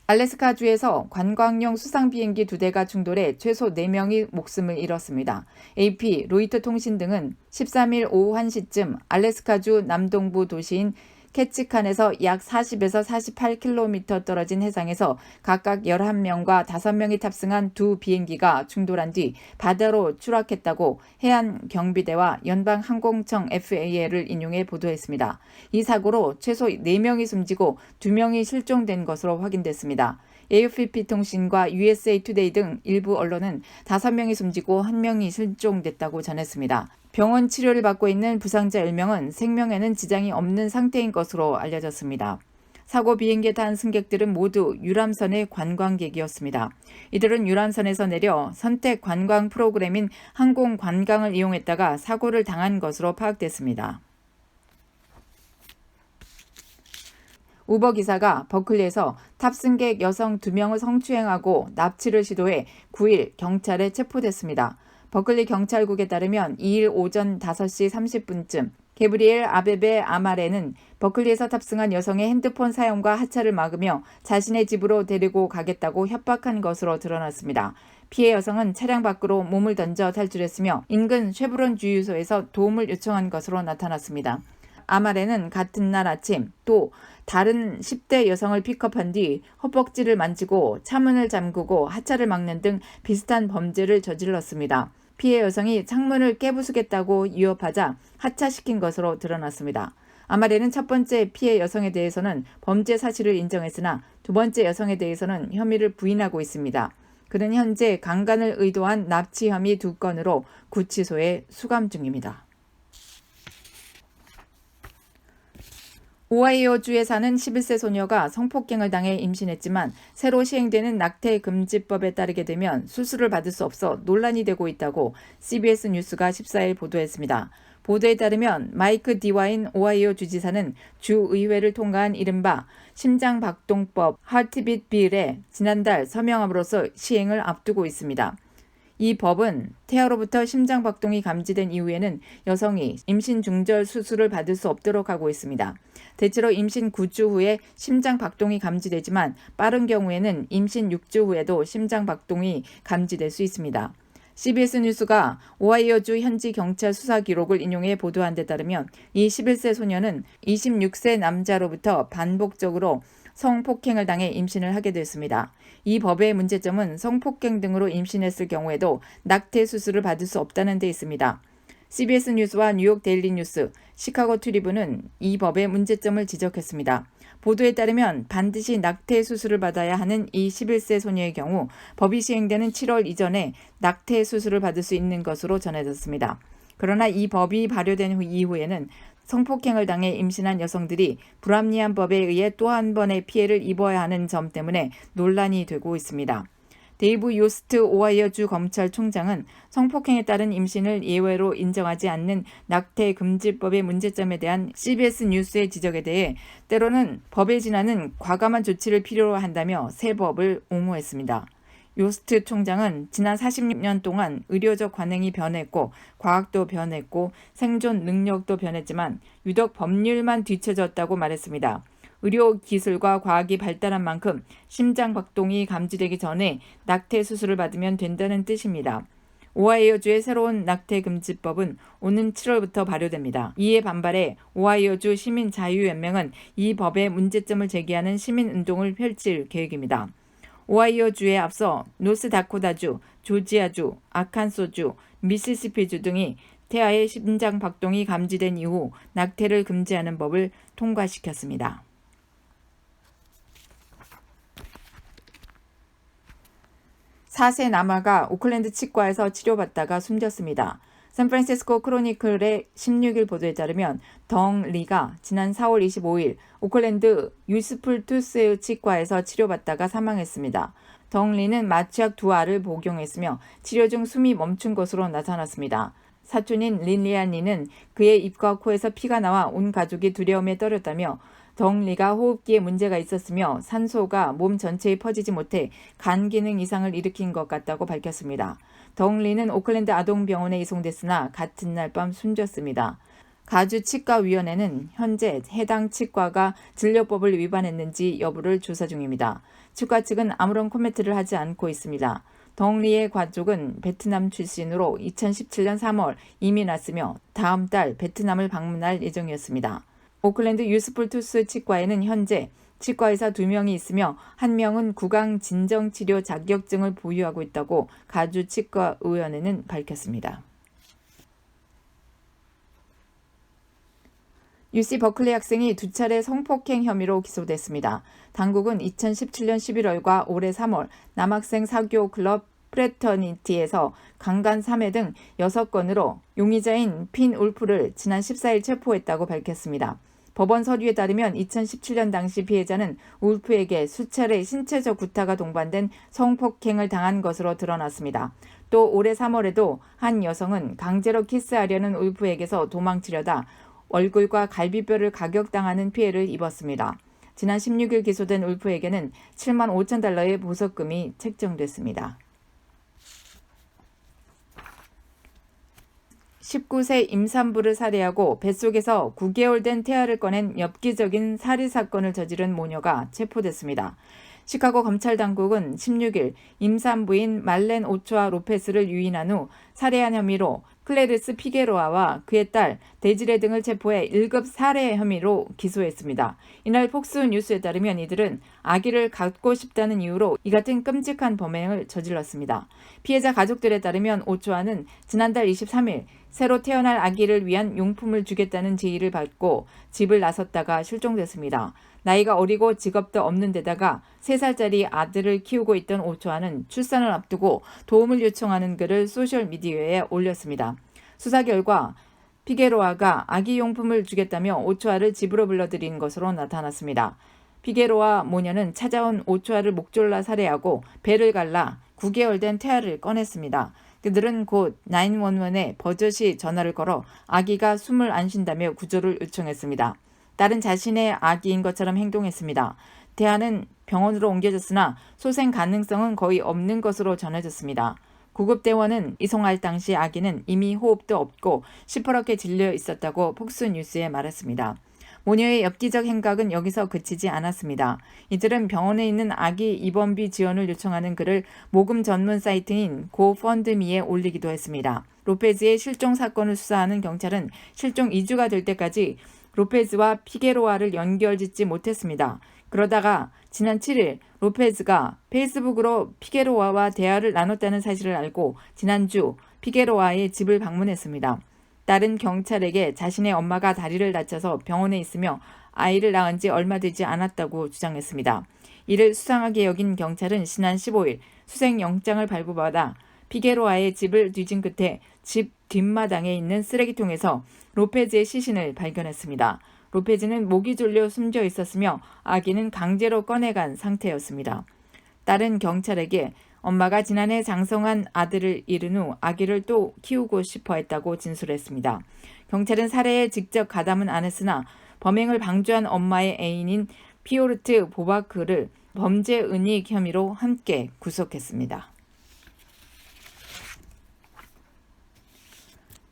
알래스카주에서 관광용 수상 비행기 2대가 충돌해 최소 4명이 목숨을 잃었습니다. AP, 로이터 통신 등은 13일 오후 1시쯤 알래스카주 남동부 도시인 캐치칸에서 약 40에서 48km 떨어진 해상에서 각각 11명과 5명이 탑승한 두 비행기가 충돌한 뒤 바다로 추락했다고 해안경비대와 연방항공청 FAA를 인용해 보도했습니다. 이 사고로 최소 4명이 숨지고 2명이 실종된 것으로 확인됐습니다. AFP 통신과 USA 투데이 등 일부 언론은 5명이 숨지고 1명이 실종됐다고 전했습니다. 병원 치료를 받고 있는 부상자 1명은 생명에는 지장이 없는 상태인 것으로 알려졌습니다. 사고 비행기에 탄 승객들은 모두 유람선의 관광객이었습니다. 이들은 유람선에서 내려 선택 관광 프로그램인 항공 관광을 이용했다가 사고를 당한 것으로 파악됐습니다. 우버 기사가 버클리에서 탑승객 여성 2명을 성추행하고 납치를 시도해 9일 경찰에 체포됐습니다. 버클리 경찰국에 따르면 2일 오전 5시 30분쯤 게브리엘 아베베 아마레는 버클리에서 탑승한 여성의 핸드폰 사용과 하차를 막으며 자신의 집으로 데리고 가겠다고 협박한 것으로 드러났습니다. 피해 여성은 차량 밖으로 몸을 던져 탈출했으며 인근 쉐브론 주유소에서 도움을 요청한 것으로 나타났습니다. 아마레는 같은 날 아침 또 다른 10대 여성을 픽업한 뒤 허벅지를 만지고 차문을 잠그고 하차를 막는 등 비슷한 범죄를 저질렀습니다. 피해 여성이 창문을 깨부수겠다고 위협하자 하차시킨 것으로 드러났습니다. 아마레는 첫 번째 피해 여성에 대해서는 범죄 사실을 인정했으나 두 번째 여성에 대해서는 혐의를 부인하고 있습니다. 그는 현재 강간을 의도한 납치 혐의 2건으로 구치소에 수감 중입니다. 오하이오주에 사는 11세 소녀가 성폭행을 당해 임신했지만 새로 시행되는 낙태 금지법에 따르게 되면 수술을 받을 수 없어 논란이 되고 있다고 CBS 뉴스가 14일 보도했습니다. 보도에 따르면 마이크 디와인 오하이오 주지사는 주의회를 통과한 이른바 심장박동법 하트빗 빌에 지난달 서명함으로써 시행을 앞두고 있습니다. 이 법은 태아로부터 심장박동이 감지된 이후에는 여성이 임신 중절 수술을 받을 수 없도록 하고 있습니다. 대체로 임신 9주 후에 심장박동이 감지되지만 빠른 경우에는 임신 6주 후에도 심장박동이 감지될 수 있습니다. CBS 뉴스가 오하이오주 현지 경찰 수사 기록을 인용해 보도한 데 따르면 이 11세 소녀는 26세 남자로부터 반복적으로 성폭행을 당해 임신을 하게 됐습니다. 이 법의 문제점은 성폭행 등으로 임신했을 경우에도 낙태 수술을 받을 수 없다는 데 있습니다. CBS 뉴스와 뉴욕 데일리 뉴스, 시카고 트리뷴은 이 법의 문제점을 지적했습니다. 보도에 따르면 반드시 낙태 수술을 받아야 하는 이 11세 소녀의 경우 법이 시행되는 7월 이전에 낙태 수술을 받을 수 있는 것으로 전해졌습니다. 그러나 이 법이 발효된 이후에는 성폭행을 당해 임신한 여성들이 불합리한 법에 의해 또 한 번의 피해를 입어야 하는 점 때문에 논란이 되고 있습니다. 데이브 요스트 오하이오주 검찰총장은 성폭행에 따른 임신을 예외로 인정하지 않는 낙태 금지법의 문제점에 대한 CBS 뉴스의 지적에 대해 때로는 법의 진화는 과감한 조치를 필요로 한다며 새 법을 옹호했습니다. 요스트 총장은 지난 40년 동안 의료적 관행이 변했고 과학도 변했고 생존 능력도 변했지만 유독 법률만 뒤처졌다고 말했습니다. 의료 기술과 과학이 발달한 만큼 심장 박동이 감지되기 전에 낙태 수술을 받으면 된다는 뜻입니다. 오하이오주의 새로운 낙태 금지법은 오는 7월부터 발효됩니다. 이에 반발해 오하이오주 시민자유연맹은 이 법의 문제점을 제기하는 시민운동을 펼칠 계획입니다. 오하이오주에 앞서 노스다코타주, 조지아주, 아칸소주, 미시시피주 등이 태아의 심장 박동이 감지된 이후 낙태를 금지하는 법을 통과시켰습니다. 4세 남아가 오클랜드 치과에서 치료받다가 숨졌습니다. 샌프란시스코 크로니클의 16일 보도에 따르면 덩 리가 지난 4월 25일 오클랜드 유스풀 투스 치과에서 치료받다가 사망했습니다. 덩 리는 마취약 2알을 복용했으며 치료 중 숨이 멈춘 것으로 나타났습니다. 사촌인 릴리안 리는 그의 입과 코에서 피가 나와 온 가족이 두려움에 떨었다며 덩 리가 호흡기에 문제가 있었으며 산소가 몸 전체에 퍼지지 못해 간 기능 이상을 일으킨 것 같다고 밝혔습니다. 덩 리는 오클랜드 아동병원에 이송됐으나 같은 날 밤 숨졌습니다. 가주치과위원회는 현재 해당 치과가 진료법을 위반했는지 여부를 조사 중입니다. 치과 측은 아무런 코멘트를 하지 않고 있습니다. 덩 리의 가족은 베트남 출신으로 2017년 3월 이민 왔으며 다음 달 베트남을 방문할 예정이었습니다. 오클랜드 유스풀 투스 치과에는 현재 치과의사 2명이 있으며 1명은 구강 진정치료 자격증을 보유하고 있다고 가주치과의원회는 밝혔습니다. UC 버클리 학생이 2차례 성폭행 혐의로 기소됐습니다. 당국은 2017년 11월과 올해 3월 남학생 사교 클럽 프레터니티에서 강간 3회 등 6건으로 용의자인 핀 울프를 지난 14일 체포했다고 밝혔습니다. 법원 서류에 따르면 2017년 당시 피해자는 울프에게 수차례 신체적 구타가 동반된 성폭행을 당한 것으로 드러났습니다. 또 올해 3월에도 한 여성은 강제로 키스하려는 울프에게서 도망치려다 얼굴과 갈비뼈를 가격당하는 피해를 입었습니다. 지난 16일 기소된 울프에게는 7만 5천 달러의 보석금이 책정됐습니다. 19세 임산부를 살해하고 뱃속에서 9개월 된 태아를 꺼낸 엽기적인 살인 사건을 저지른 모녀가 체포됐습니다. 시카고 검찰 당국은 16일 임산부인 말렌 오초아 로페스를 유인한 후 살해한 혐의로 클레르스 피게로아와 그의 딸 데지레 등을 체포해 1급 살해 혐의로 기소했습니다. 이날 폭스 뉴스에 따르면 이들은 아기를 갖고 싶다는 이유로 이 같은 끔찍한 범행을 저질렀습니다. 피해자 가족들에 따르면 오초아는 지난달 23일 새로 태어날 아기를 위한 용품을 주겠다는 제의를 받고 집을 나섰다가 실종됐습니다. 나이가 어리고 직업도 없는 데다가 3살짜리 아들을 키우고 있던 오초아는 출산을 앞두고 도움을 요청하는 글을 소셜미디어에 올렸습니다. 수사 결과 피게로아가 아기 용품을 주겠다며 오초아를 집으로 불러들인 것으로 나타났습니다. 피게로아 모녀는 찾아온 오초아를 목졸라 살해하고 배를 갈라 9개월 된 태아를 꺼냈습니다. 그들은 곧 911에 버젓이 전화를 걸어 아기가 숨을 안 쉰다며 구조를 요청했습니다. 딸은 자신의 아기인 것처럼 행동했습니다. 태아는 병원으로 옮겨졌으나 소생 가능성은 거의 없는 것으로 전해졌습니다. 구급대원은 이송할 당시 아기는 이미 호흡도 없고 시퍼렇게 질려 있었다고 폭스뉴스에 말했습니다. 모녀의 엽기적 행각은 여기서 그치지 않았습니다. 이들은 병원에 있는 아기 입원비 지원을 요청하는 글을 모금 전문 사이트인 고펀드미에 올리기도 했습니다. 로페즈의 실종 사건을 수사하는 경찰은 실종 2주가 될 때까지 로페즈와 피게로아를 연결짓지 못했습니다. 그러다가 지난 7일 로페즈가 페이스북으로 피게로아와 대화를 나눴다는 사실을 알고 지난주 피게로아의 집을 방문했습니다. 딸은 경찰에게 자신의 엄마가 다리를 다쳐서 병원에 있으며 아이를 낳은 지 얼마 되지 않았다고 주장했습니다. 이를 수상하게 여긴 경찰은 지난 15일 수색영장을 발부받아 피게로아의 집을 뒤진 끝에 집 뒷마당에 있는 쓰레기통에서 로페즈의 시신을 발견했습니다. 로페즈는 목이 졸려 숨져 있었으며 아기는 강제로 꺼내간 상태였습니다. 딸은 경찰에게 엄마가 지난해 장성한 아들을 잃은 후 아기를 또 키우고 싶어 했다고 진술했습니다. 경찰은 살해에 직접 가담은 안 했으나 범행을 방조한 엄마의 애인인 피오르트 보바크를 범죄 은닉 혐의로 함께 구속했습니다.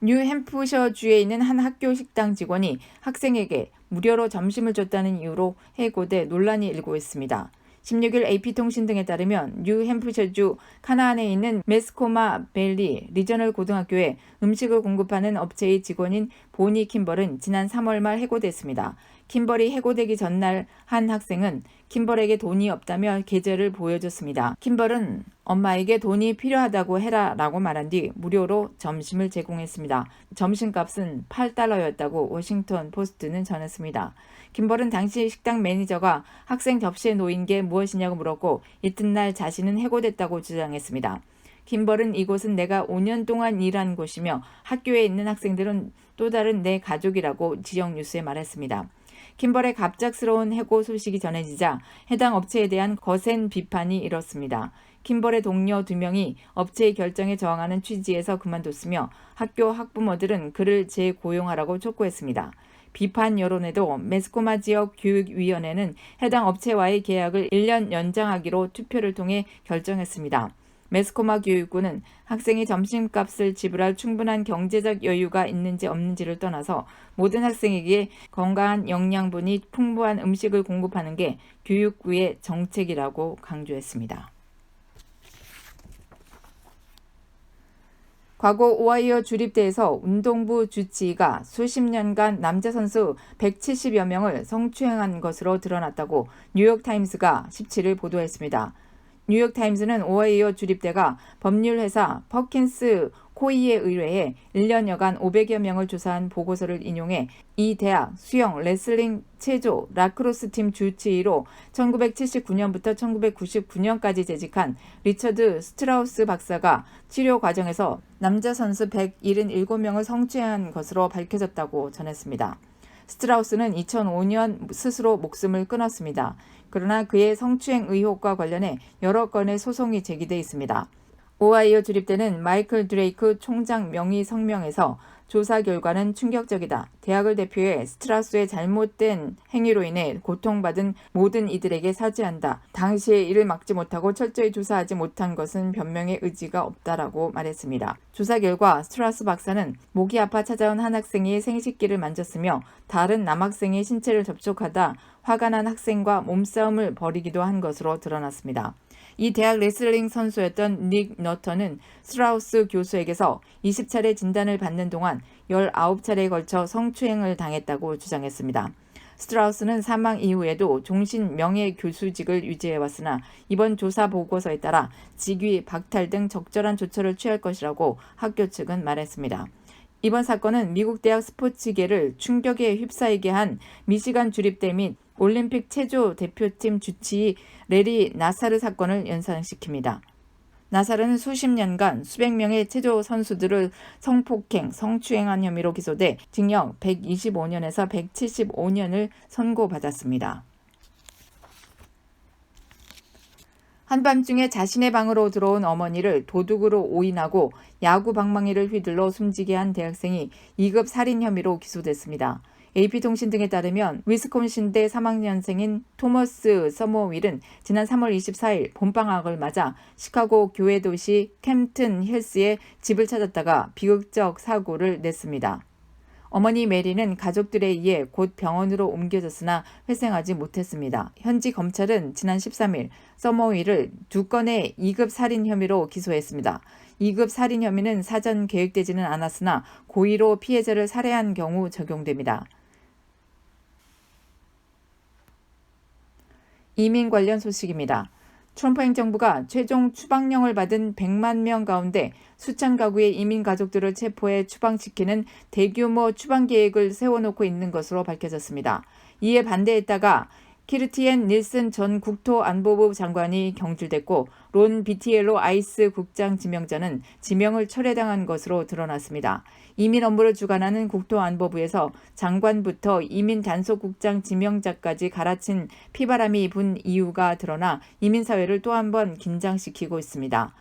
뉴햄프셔주에 있는 한 학교 식당 직원이 학생에게 무료로 점심을 줬다는 이유로 해고돼 논란이 일고 있습니다. 16일 AP통신 등에 따르면 뉴햄프셔주 카나안에 있는 메스코마 밸리 리저널 고등학교에 음식을 공급하는 업체의 직원인 보니 킴벌은 지난 3월 말 해고됐습니다. 킴벌이 해고되기 전날 한 학생은 킴벌에게 돈이 없다며 계좌를 보여줬습니다. 킴벌은 엄마에게 돈이 필요하다고 해라 라고 말한 뒤 무료로 점심을 제공했습니다. 점심값은 $8였다고 워싱턴 포스트는 전했습니다. 킴벌은 당시 식당 매니저가 학생 접시에 놓인 게 무엇이냐고 물었고 이튿날 자신은 해고됐다고 주장했습니다. 킴벌은 이곳은 내가 5년 동안 일한 곳이며 학교에 있는 학생들은 또 다른 내 가족이라고 지역 뉴스에 말했습니다. 킴벌의 갑작스러운 해고 소식이 전해지자 해당 업체에 대한 거센 비판이 일었습니다. 킴벌의 동료 2명이 업체의 결정에 저항하는 취지에서 그만뒀으며 학교 학부모들은 그를 재고용하라고 촉구했습니다. 비판 여론에도 메스코마 지역 교육위원회는 해당 업체와의 계약을 1년 연장하기로 투표를 통해 결정했습니다. 메스코마 교육부는 학생이 점심값을 지불할 충분한 경제적 여유가 있는지 없는지를 떠나서 모든 학생에게 건강한 영양분이 풍부한 음식을 공급하는 게 교육부의 정책이라고 강조했습니다. 과거 오하이오 주립대에서 운동부 주치의가 수십 년간 남자 선수 170여 명을 성추행한 것으로 드러났다고 뉴욕타임스가 17일 보도했습니다. 뉴욕타임스는 오하이오 주립대가 법률회사 퍼킨스 코이에 의뢰해 1년여간 500여 명을 조사한 보고서를 인용해 이 대학 수영, 레슬링, 체조, 라크로스팀 주치의로 1979년부터 1999년까지 재직한 리처드 스트라우스 박사가 치료 과정에서 남자 선수 177명을 성추행한 것으로 밝혀졌다고 전했습니다. 스트라우스는 2005년 스스로 목숨을 끊었습니다. 그러나 그의 성추행 의혹과 관련해 여러 건의 소송이 제기돼 있습니다. 오하이오 주립대는 마이클 드레이크 총장 명의 성명에서 조사 결과는 충격적이다. 대학을 대표해 스트라우스의 잘못된 행위로 인해 고통받은 모든 이들에게 사죄한다. 당시에 이를 막지 못하고 철저히 조사하지 못한 것은 변명의 의지가 없다라고 말했습니다. 조사 결과 스트라우스 박사는 목이 아파 찾아온 한 학생의 생식기를 만졌으며 다른 남학생의 신체를 접촉하다 화가 난 학생과 몸싸움을 벌이기도 한 것으로 드러났습니다. 이 대학 레슬링 선수였던 닉 너턴은 스트라우스 교수에게서 20차례 진단을 받는 동안 19차례에 걸쳐 성추행을 당했다고 주장했습니다. 스트라우스는 사망 이후에도 종신 명예교수직을 유지해왔으나 이번 조사 보고서에 따라 직위, 박탈 등 적절한 조처를 취할 것이라고 학교 측은 말했습니다. 이번 사건은 미국 대학 스포츠계를 충격에 휩싸이게 한 미시간 주립대 및 올림픽 체조 대표팀 주치의 레리 나사르 사건을 연상시킵니다. 나사르는 수십 년간 수백 명의 체조 선수들을 성폭행, 성추행한 혐의로 기소돼 징역 125년에서 175년을 선고받았습니다. 한밤중에 자신의 방으로 들어온 어머니를 도둑으로 오인하고 야구 방망이를 휘둘러 숨지게 한 대학생이 2급 살인 혐의로 기소됐습니다. AP통신 등에 따르면 위스콘신대 3학년생인 토머스 서머윌은 지난 3월 24일 봄방학을 맞아 시카고 교외 도시 캠튼 힐스에 집을 찾았다가 비극적 사고를 냈습니다. 어머니 메리는 가족들에 의해 곧 병원으로 옮겨졌으나 회생하지 못했습니다. 현지 검찰은 지난 13일 서머윌을 2건의 2급 살인 혐의로 기소했습니다. 2급 살인 혐의는 사전 계획되지는 않았으나 고의로 피해자를 살해한 경우 적용됩니다. 이민 관련 소식입니다. 트럼프 행정부가 최종 추방령을 받은 100만 명 가운데 수천 가구의 이민 가족들을 체포해 추방시키는 대규모 추방 계획을 세워놓고 있는 것으로 밝혀졌습니다. 이에 반대했다가 키르티엔 닐슨 전 국토안보부 장관이 경질됐고 론 비티엘로 아이스 국장 지명자는 지명을 철회당한 것으로 드러났습니다. 이민 업무를 주관하는 국토안보부에서 장관부터 이민 단속국장 지명자까지 갈아친 피바람이 분 이유가 드러나 이민사회를 또 한 번 긴장시키고 있습니다.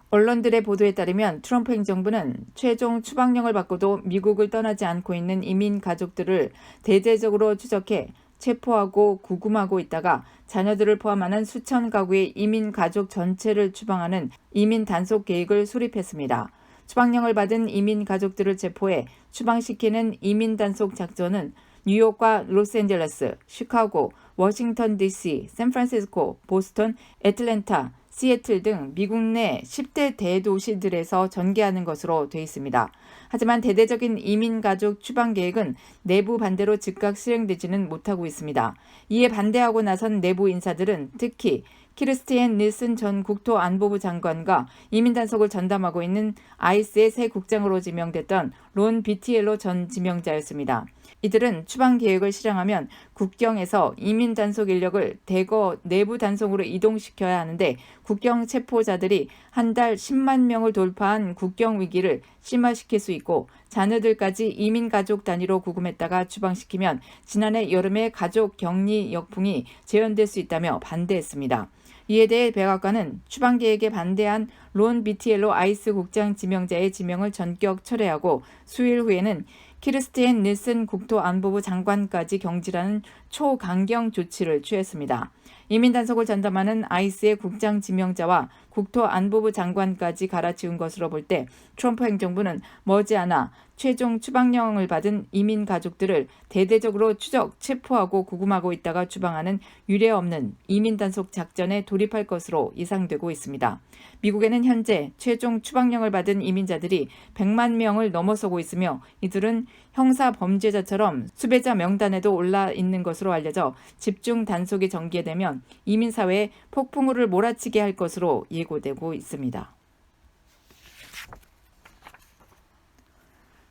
언론들의 보도에 따르면 트럼프 행정부는 최종 추방령을 받고도 미국을 떠나지 않고 있는 이민 가족들을 대대적으로 추적해 체포하고 구금하고 있다가 자녀들을 포함하는 수천 가구의 이민 가족 전체를 추방하는 이민 단속 계획을 수립했습니다. 추방령을 받은 이민 가족들을 체포해 추방시키는 이민 단속 작전은 뉴욕과 로스앤젤레스, 시카고, 워싱턴 DC, 샌프란시스코, 보스턴, 애틀랜타, 시애틀 등 미국 내 10대 대도시들에서 전개하는 것으로 돼 있습니다. 하지만 대대적인 이민 가족 추방 계획은 내부 반대로 즉각 실행되지는 못하고 있습니다. 이에 반대하고 나선 내부 인사들은 특히 키르스티엔 닐슨 전 국토안보부 장관과 이민 단속을 전담하고 있는 아이스의 새 국장으로 지명됐던 론 비티엘로 전 지명자였습니다. 이들은 추방 계획을 실행하면 국경에서 이민 단속 인력을 대거 내부 단속으로 이동시켜야 하는데 국경 체포자들이 한 달 10만 명을 돌파한 국경 위기를 심화시킬 수 있고 자녀들까지 이민 가족 단위로 구금했다가 추방시키면 지난해 여름에 가족 격리 역풍이 재현될 수 있다며 반대했습니다. 이에 대해 백악관은 추방 계획에 반대한 론 비티엘로 아이스 국장 지명자의 지명을 전격 철회하고 수일 후에는 키르스티엔 닐슨 국토안보부 장관까지 경질하는 초강경 조치를 취했습니다. 이민 단속을 전담하는 아이스의 국장 지명자와 국토안보부 장관까지 갈아치운 것으로 볼 때 트럼프 행정부는 머지않아 최종 추방령을 받은 이민 가족들을 대대적으로 추적, 체포하고 구금하고 있다가 추방하는 유례없는 이민 단속 작전에 돌입할 것으로 예상되고 있습니다. 미국에는 현재 최종 추방령을 받은 이민자들이 100만 명을 넘어서고 있으며 이들은 형사 범죄자처럼 수배자 명단에도 올라 있는 것으로 알려져 집중 단속이 전개되면 이민 사회에 폭풍우를 몰아치게 할 것으로 예고되고 있습니다.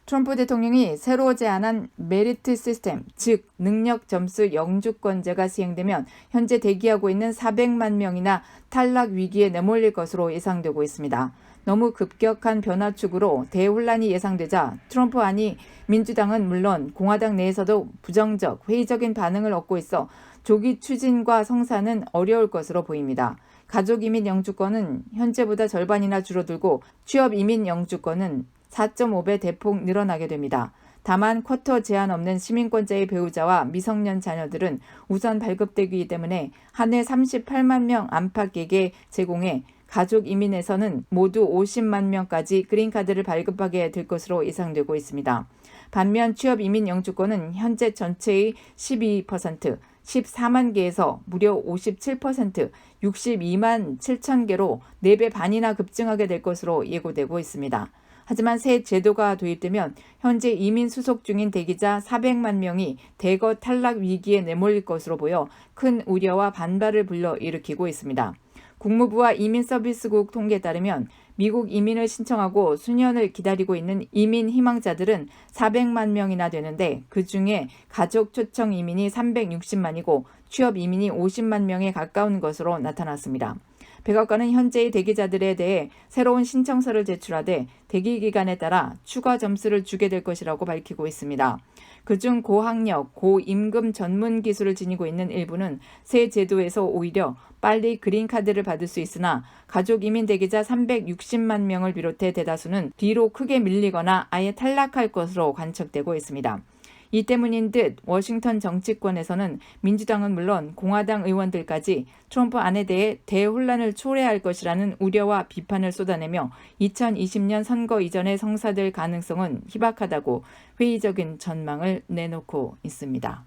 트럼프 대통령이 새로 제안한 메리트 시스템, 즉 능력 점수 영주권제가 시행되면 현재 대기하고 있는 400만 명이나 탈락 위기에 내몰릴 것으로 예상되고 있습니다. 너무 급격한 변화 축으로 대혼란이 예상되자 트럼프 안이 민주당은 물론 공화당 내에서도 부정적, 회의적인 반응을 얻고 있어 조기 추진과 성사는 어려울 것으로 보입니다. 가족 이민 영주권은 현재보다 절반이나 줄어들고 취업 이민 영주권은 4.5배 대폭 늘어나게 됩니다. 다만 쿼터 제한 없는 시민권자의 배우자와 미성년 자녀들은 우선 발급되기 때문에 한 해 38만 명 안팎에게 제공해 가족 이민에서는 모두 50만 명까지 그린카드를 발급하게 될 것으로 예상되고 있습니다. 반면 취업 이민 영주권은 현재 전체의 12%, 14만 개에서 무려 57%, 62만 7천 개로 4배 반이나 급증하게 될 것으로 예고되고 있습니다. 하지만 새 제도가 도입되면 현재 이민 수속 중인 대기자 400만 명이 대거 탈락 위기에 내몰릴 것으로 보여 큰 우려와 반발을 불러일으키고 있습니다. 국무부와 이민서비스국 통계에 따르면 미국 이민을 신청하고 수년을 기다리고 있는 이민 희망자들은 400만 명이나 되는데 그중에 가족 초청 이민이 360만이고 취업 이민이 50만 명에 가까운 것으로 나타났습니다. 백악관은 현재의 대기자들에 대해 새로운 신청서를 제출하되 대기 기간에 따라 추가 점수를 주게 될 것이라고 밝히고 있습니다. 그중 고학력, 고임금 전문 기술을 지니고 있는 일부는 새 제도에서 오히려 빨리 그린카드를 받을 수 있으나 가족 이민 대기자 360만 명을 비롯해 대다수는 뒤로 크게 밀리거나 아예 탈락할 것으로 관측되고 있습니다. 이 때문인 듯 워싱턴 정치권에서는 민주당은 물론 공화당 의원들까지 트럼프 안에 대해 대혼란을 초래할 것이라는 우려와 비판을 쏟아내며 2020년 선거 이전에 성사될 가능성은 희박하다고 회의적인 전망을 내놓고 있습니다.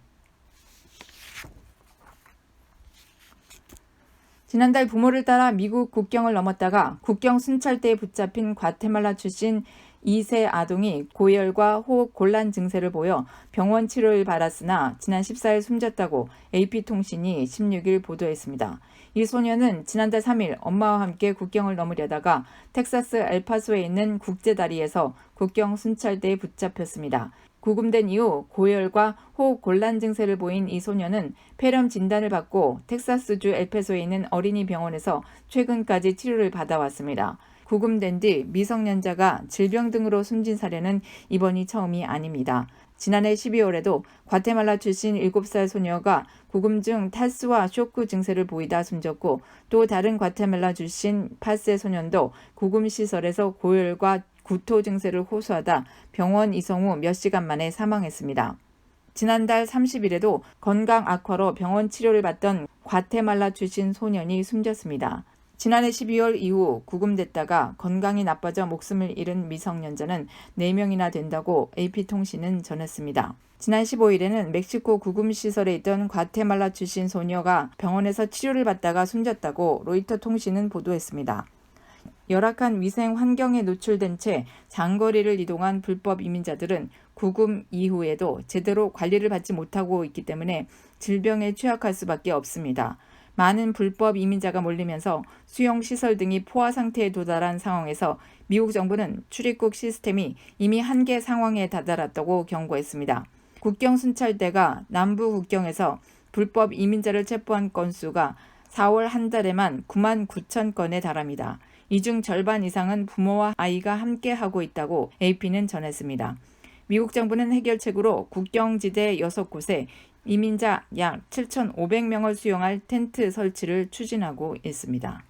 지난달 부모를 따라 미국 국경을 넘었다가 국경 순찰대에 붙잡힌 과테말라 출신 2세 아동이 고열과 호흡 곤란 증세를 보여 병원 치료를 받았으나 지난 14일 숨졌다고 AP통신이 16일 보도했습니다. 이 소녀는 지난달 3일 엄마와 함께 국경을 넘으려다가 텍사스 엘파소에 있는 국제다리에서 국경 순찰대에 붙잡혔습니다. 구금된 이후 고열과 호흡 곤란 증세를 보인 이 소녀는 폐렴 진단을 받고 텍사스주 엘파소에 있는 어린이 병원에서 최근까지 치료를 받아왔습니다. 구금된 뒤 미성년자가 질병 등으로 숨진 사례는 이번이 처음이 아닙니다. 지난해 12월에도 과테말라 출신 7살 소녀가 구금 중 탈수와 쇼크 증세를 보이다 숨졌고 또 다른 과테말라 출신 8세 소년도 구금 시설에서 고열과 구토 증세를 호소하다 병원 이송 후 몇 시간 만에 사망했습니다. 지난달 30일에도 건강 악화로 병원 치료를 받던 과테말라 출신 소년이 숨졌습니다. 지난해 12월 이후 구금됐다가 건강이 나빠져 목숨을 잃은 미성년자는 4명이나 된다고 AP통신은 전했습니다. 지난 15일에는 멕시코 구금시설에 있던 과테말라 출신 소녀가 병원에서 치료를 받다가 숨졌다고 로이터 통신은 보도했습니다. 열악한 위생 환경에 노출된 채 장거리를 이동한 불법 이민자들은 구금 이후에도 제대로 관리를 받지 못하고 있기 때문에 질병에 취약할 수밖에 없습니다. 많은 불법 이민자가 몰리면서 수용시설 등이 포화 상태에 도달한 상황에서 미국 정부는 출입국 시스템이 이미 한계 상황에 다다랐다고 경고했습니다. 국경 순찰대가 남부 국경에서 불법 이민자를 체포한 건수가 4월 한 달에만 9만 9천 건에 달합니다. 이 중 절반 이상은 부모와 아이가 함께 하고 있다고 AP는 전했습니다. 미국 정부는 해결책으로 국경지대 6곳에 이민자 약 7,500명을 수용할 텐트 설치를 추진하고 있습니다.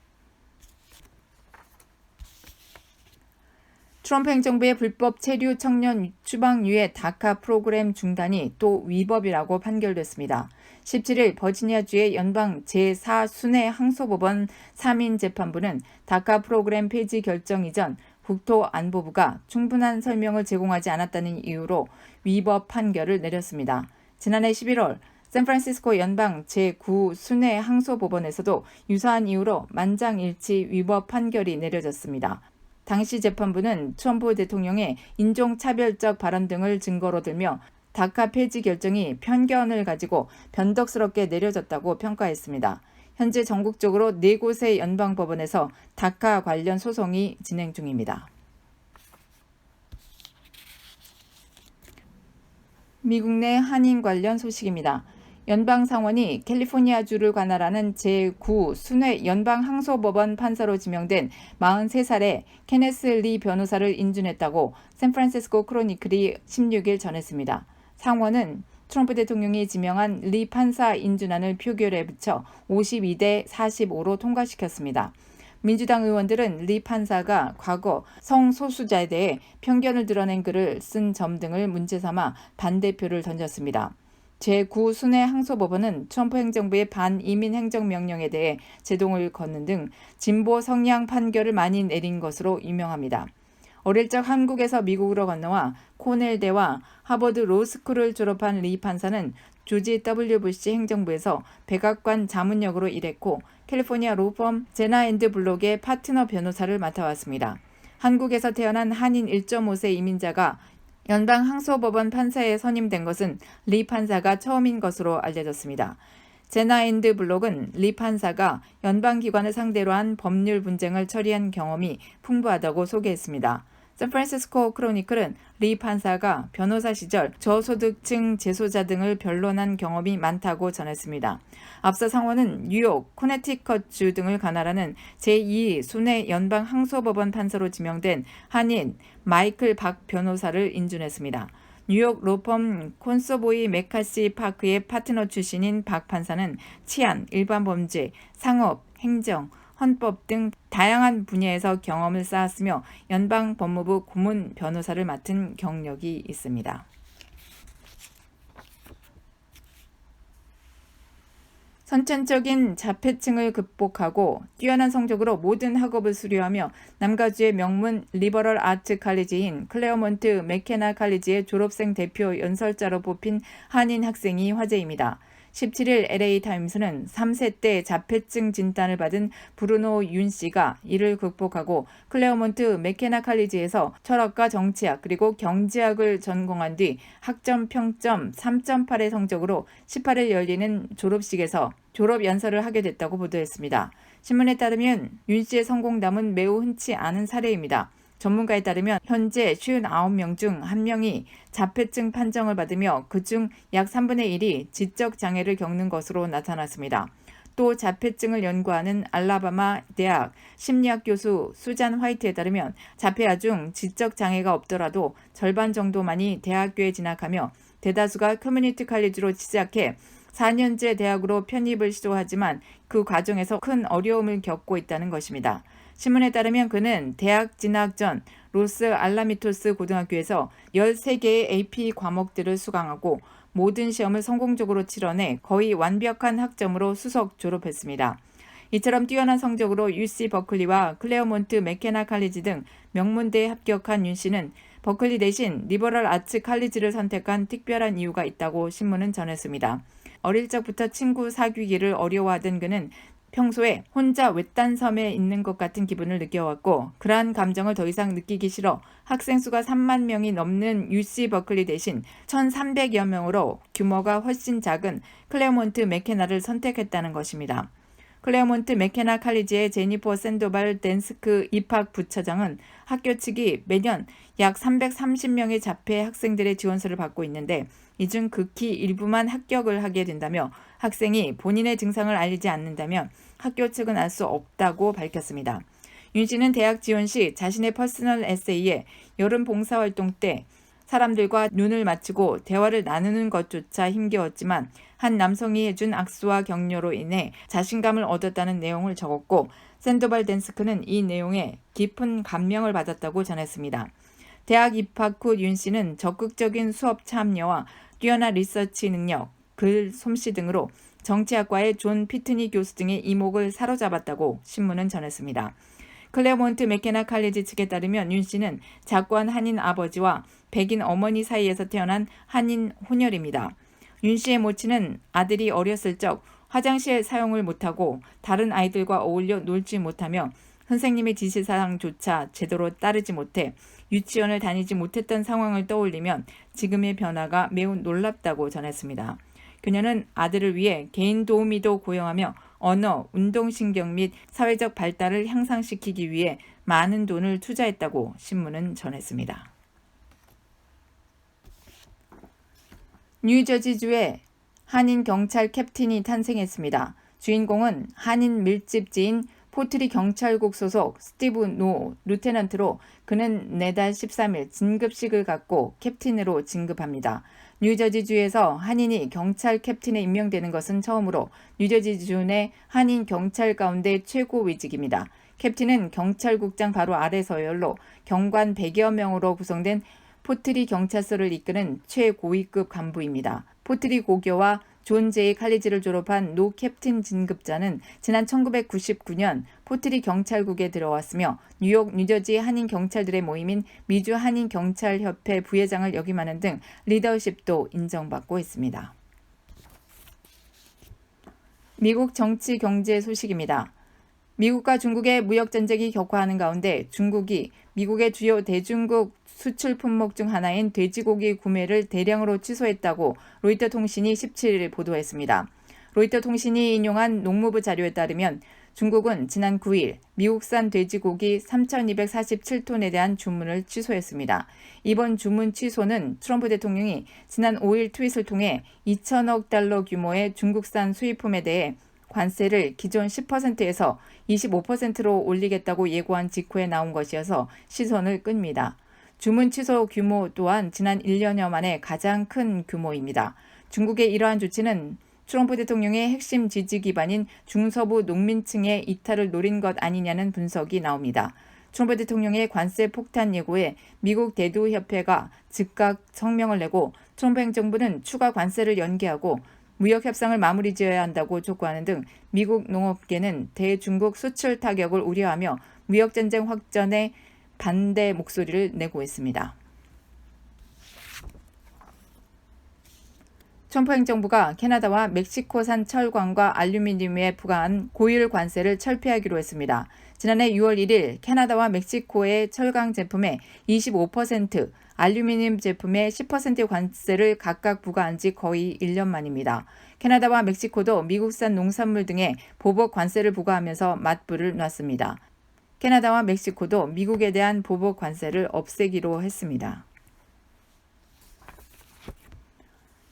트럼프 행정부의 불법 체류 청년 추방유예 다카 프로그램 중단이 또 위법이라고 판결됐습니다. 17일 버지니아주의 연방 제4순회항소법원 3인 재판부는 다카 프로그램 폐지 결정 이전 국토안보부가 충분한 설명을 제공하지 않았다는 이유로 위법 판결을 내렸습니다. 지난해 11월 샌프란시스코 연방 제9순회항소법원에서도 유사한 이유로 만장일치 위법 판결이 내려졌습니다. 당시 재판부는 트럼프 대통령의 인종차별적 발언 등을 증거로 들며 다카 폐지 결정이 편견을 가지고 변덕스럽게 내려졌다고 평가했습니다. 현재 전국적으로 4곳의 연방법원에서 다카 관련 소송이 진행 중입니다. 미국 내 한인 관련 소식입니다. 연방상원이 캘리포니아주를 관할하는 제9순회 연방항소법원 판사로 지명된 43살의 케네스 리 변호사를 인준했다고 샌프란시스코 크로니클이 16일 전했습니다. 상원은 트럼프 대통령이 지명한 리 판사 인준안을 표결에 붙여 52대 45로 통과시켰습니다. 민주당 의원들은 리 판사가 과거 성소수자에 대해 편견을 드러낸 글을 쓴 점 등을 문제 삼아 반대표를 던졌습니다. 제9순회항소법원은 트럼프 행정부의 반이민 행정명령에 대해 제동을 걷는 등 진보 성향 판결을 많이 내린 것으로 유명합니다. 어릴 적 한국에서 미국으로 건너와 코넬대와 하버드 로스쿨을 졸업한 리 판사는 조지 W. 부시 행정부에서 백악관 자문역으로 일했고 캘리포니아 로펌 제나앤드블록의 파트너 변호사를 맡아왔습니다. 한국에서 태어난 한인 1.5세 이민자가 연방항소법원 판사에 선임된 것은 리 판사가 처음인 것으로 알려졌습니다. 제나앤드블록은 리 판사가 연방기관을 상대로 한 법률 분쟁을 처리한 경험이 풍부하다고 소개했습니다. 샌프란시스코 크로니클은 리 판사가 변호사 시절 저소득층 재소자 등을 변론한 경험이 많다고 전했습니다. 앞서 상원은 뉴욕, 코네티컷주 등을 관할하는 제2순회 연방항소법원 판사로 지명된 한인 마이클 박 변호사를 인준했습니다. 뉴욕 로펌 콘서보이 메카시 파크의 파트너 출신인 박 판사는 치안, 일반 범죄, 상업, 행정, 헌법 등 다양한 분야에서 경험을 쌓았으며 연방법무부 고문 변호사를 맡은 경력이 있습니다. 선천적인 자폐층을 극복하고 뛰어난 성적으로 모든 학업을 수료하며 남가주의 명문 리버럴 아트 칼리지인 클레어몬트 맥케나 칼리지의 졸업생 대표 연설자로 뽑힌 한인 학생이 화제입니다. 17일 LA타임스는 3세 때 자폐증 진단을 받은 브루노 윤 씨가 이를 극복하고 클레어몬트 맥케나 칼리지에서 철학과 정치학 그리고 경제학을 전공한 뒤 학점 평점 3.8의 성적으로 18일 열리는 졸업식에서 졸업 연설을 하게 됐다고 보도했습니다. 신문에 따르면 윤 씨의 성공담은 매우 흔치 않은 사례입니다. 전문가에 따르면 현재 59명 중 1명이 자폐증 판정을 받으며 그중 약 3분의 1이 지적 장애를 겪는 것으로 나타났습니다. 또 자폐증을 연구하는 알라바마 대학 심리학 교수 수잔 화이트에 따르면 자폐아 중 지적 장애가 없더라도 절반 정도만이 대학교에 진학하며 대다수가 커뮤니티 칼리지로 시작해 4년제 대학으로 편입을 시도하지만 그 과정에서 큰 어려움을 겪고 있다는 것입니다. 신문에 따르면 그는 대학 진학 전 로스 알라미토스 고등학교에서 13개의 AP 과목들을 수강하고 모든 시험을 성공적으로 치러내 거의 완벽한 학점으로 수석 졸업했습니다. 이처럼 뛰어난 성적으로 UC 버클리와 클레어몬트 맥케나 칼리지 등 명문대에 합격한 윤 씨는 버클리 대신 리버럴 아츠 칼리지를 선택한 특별한 이유가 있다고 신문은 전했습니다. 어릴 적부터 친구 사귀기를 어려워하던 그는 평소에 혼자 외딴 섬에 있는 것 같은 기분을 느껴왔고, 그러한 감정을 더 이상 느끼기 싫어 학생 수가 3만 명이 넘는 UC 버클리 대신 1,300여 명으로 규모가 훨씬 작은 클레어몬트 맥케나를 선택했다는 것입니다. 클레어몬트 맥케나 칼리지의 제니퍼 샌도발 댄스크 입학 부처장은 학교 측이 매년 약 330명의 자폐 학생들의 지원서를 받고 있는데, 이 중 극히 일부만 합격을 하게 된다며 학생이 본인의 증상을 알리지 않는다면 학교 측은 알 수 없다고 밝혔습니다. 윤 씨는 대학 지원 시 자신의 퍼스널 에세이에 여름 봉사활동 때 사람들과 눈을 맞추고 대화를 나누는 것조차 힘겨웠지만 한 남성이 해준 악수와 격려로 인해 자신감을 얻었다는 내용을 적었고, 샌도발 댄스크는 이 내용에 깊은 감명을 받았다고 전했습니다. 대학 입학 후 윤 씨는 적극적인 수업 참여와 뛰어난 리서치 능력, 글 솜씨 등으로 정치학과의 존 피트니 교수 등의 이목을 사로잡았다고 신문은 전했습니다. 클레어몬트 맥케나 칼리지 측에 따르면 윤 씨는 작고한 한인 아버지와 백인 어머니 사이에서 태어난 한인 혼혈입니다. 윤 씨의 모친은 아들이 어렸을 적 화장실 사용을 못하고 다른 아이들과 어울려 놀지 못하며 선생님의 지시사항조차 제대로 따르지 못해 유치원을 다니지 못했던 상황을 떠올리면 지금의 변화가 매우 놀랍다고 전했습니다. 그녀는 아들을 위해 개인 도우미도 고용하며 언어, 운동신경 및 사회적 발달을 향상시키기 위해 많은 돈을 투자했다고 신문은 전했습니다. 뉴저지주에 한인 경찰 캡틴이 탄생했습니다. 주인공은 한인 밀집지인 포트리 경찰국 소속 스티브 노 루테넌트로, 그는 내달 13일 진급식을 갖고 캡틴으로 진급합니다. 뉴저지주에서 한인이 경찰 캡틴에 임명되는 것은 처음으로 뉴저지주 내 한인 경찰 가운데 최고위직입니다. 캡틴은 경찰국장 바로 아래 서열로 경관 100여 명으로 구성된 포트리 경찰서를 이끄는 최고위급 간부입니다. 포트리 고교와 존 제이 칼리지를 졸업한 노 캡틴 진급자는 지난 1999년 포트리 경찰국에 들어왔으며 뉴욕, 뉴저지 한인 경찰들의 모임인 미주 한인 경찰협회 부회장을 역임하는 등 리더십도 인정받고 있습니다. 미국 정치 경제 소식입니다. 미국과 중국의 무역전쟁이 격화하는 가운데 중국이 미국의 주요 대중국 수출 품목 중 하나인 돼지고기 구매를 대량으로 취소했다고 로이터 통신이 17일 보도했습니다. 로이터 통신이 인용한 농무부 자료에 따르면 중국은 지난 9일 미국산 돼지고기 3,247톤에 대한 주문을 취소했습니다. 이번 주문 취소는 트럼프 대통령이 지난 5일 트윗을 통해 2천억 달러 규모의 중국산 수입품에 대해 관세를 기존 10%에서 25%로 올리겠다고 예고한 직후에 나온 것이어서 시선을 끕니다. 주문 취소 규모 또한 지난 1년여 만에 가장 큰 규모입니다. 중국의 이러한 조치는 트럼프 대통령의 핵심 지지 기반인 중서부 농민층의 이탈을 노린 것 아니냐는 분석이 나옵니다. 트럼프 대통령의 관세 폭탄 예고에 미국 대두협회가 즉각 성명을 내고 트럼프 행정부는 추가 관세를 연기하고 무역 협상을 마무리 지어야 한다고 촉구하는 등 미국 농업계는 대중국 수출 타격을 우려하며 무역전쟁 확전에 반대 목소리를 내고 있습니다. 트럼프 행정부가 캐나다와 멕시코산 철광과 알루미늄에 부과한 고율 관세를 철폐하기로 했습니다. 지난해 6월 1일 캐나다와 멕시코의 철강 제품에 25%, 알루미늄 제품에 10%의 관세를 각각 부과한 지 거의 1년 만입니다. 캐나다와 멕시코도 미국산 농산물 등에 보복 관세를 부과하면서 맞불을 놨습니다. 캐나다와 멕시코도 미국에 대한 보복 관세를 없애기로 했습니다.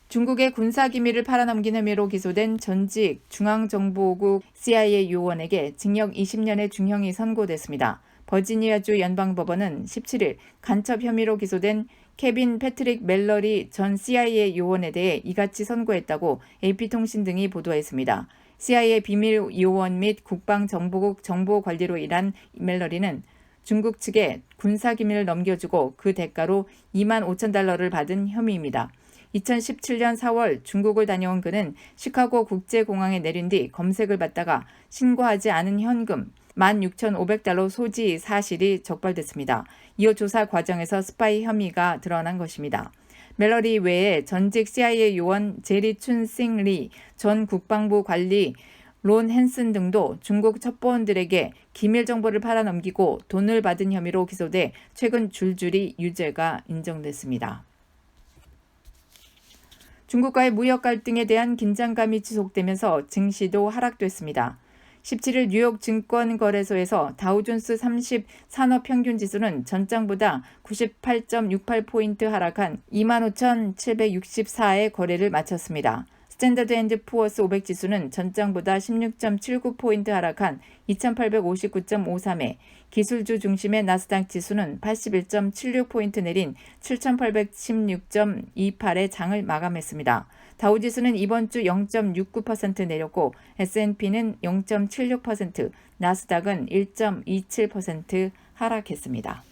중국의 군사기밀을 팔아넘긴 혐의로 기소된 전직 중앙정보국 CIA 요원에게 징역 20년의 중형이 선고됐습니다. 버지니아주 연방법원은 17일 간첩 혐의로 기소된 케빈 패트릭 멜러리 전 CIA 요원에 대해 이같이 선고했다고 AP통신 등이 보도했습니다. CIA 비밀 요원 및 국방정보국 정보관리로 일한 멜러리는 중국 측에 군사기밀을 넘겨주고 그 대가로 2만 5천 달러를 받은 혐의입니다. 2017년 4월 중국을 다녀온 그는 시카고 국제공항에 내린 뒤 검색을 받다가 신고하지 않은 현금 16,500달러 소지 사실이 적발됐습니다. 이후 조사 과정에서 스파이 혐의가 드러난 것입니다. 멜러리 외에 전직 CIA 요원 제리 춘싱 리 전 국방부 관리 론 헨슨 등도 중국 첩보원들에게 기밀 정보를 팔아넘기고 돈을 받은 혐의로 기소돼 최근 줄줄이 유죄가 인정됐습니다. 중국과의 무역 갈등에 대한 긴장감이 지속되면서 증시도 하락됐습니다. 17일 뉴욕 증권거래소에서 다우존스 30 산업평균지수는 전장보다 98.68포인트 하락한 25,764의 거래를 마쳤습니다. 스탠더드 앤드 푸어스 500지수는 전장보다 16.79포인트 하락한 2,859.53에 기술주 중심의 나스닥 지수는 81.76포인트 내린 7,816.28의 장을 마감했습니다. 다우지수는 이번 주 0.69% 내렸고 S&P는 0.76%, 나스닥은 1.27% 하락했습니다.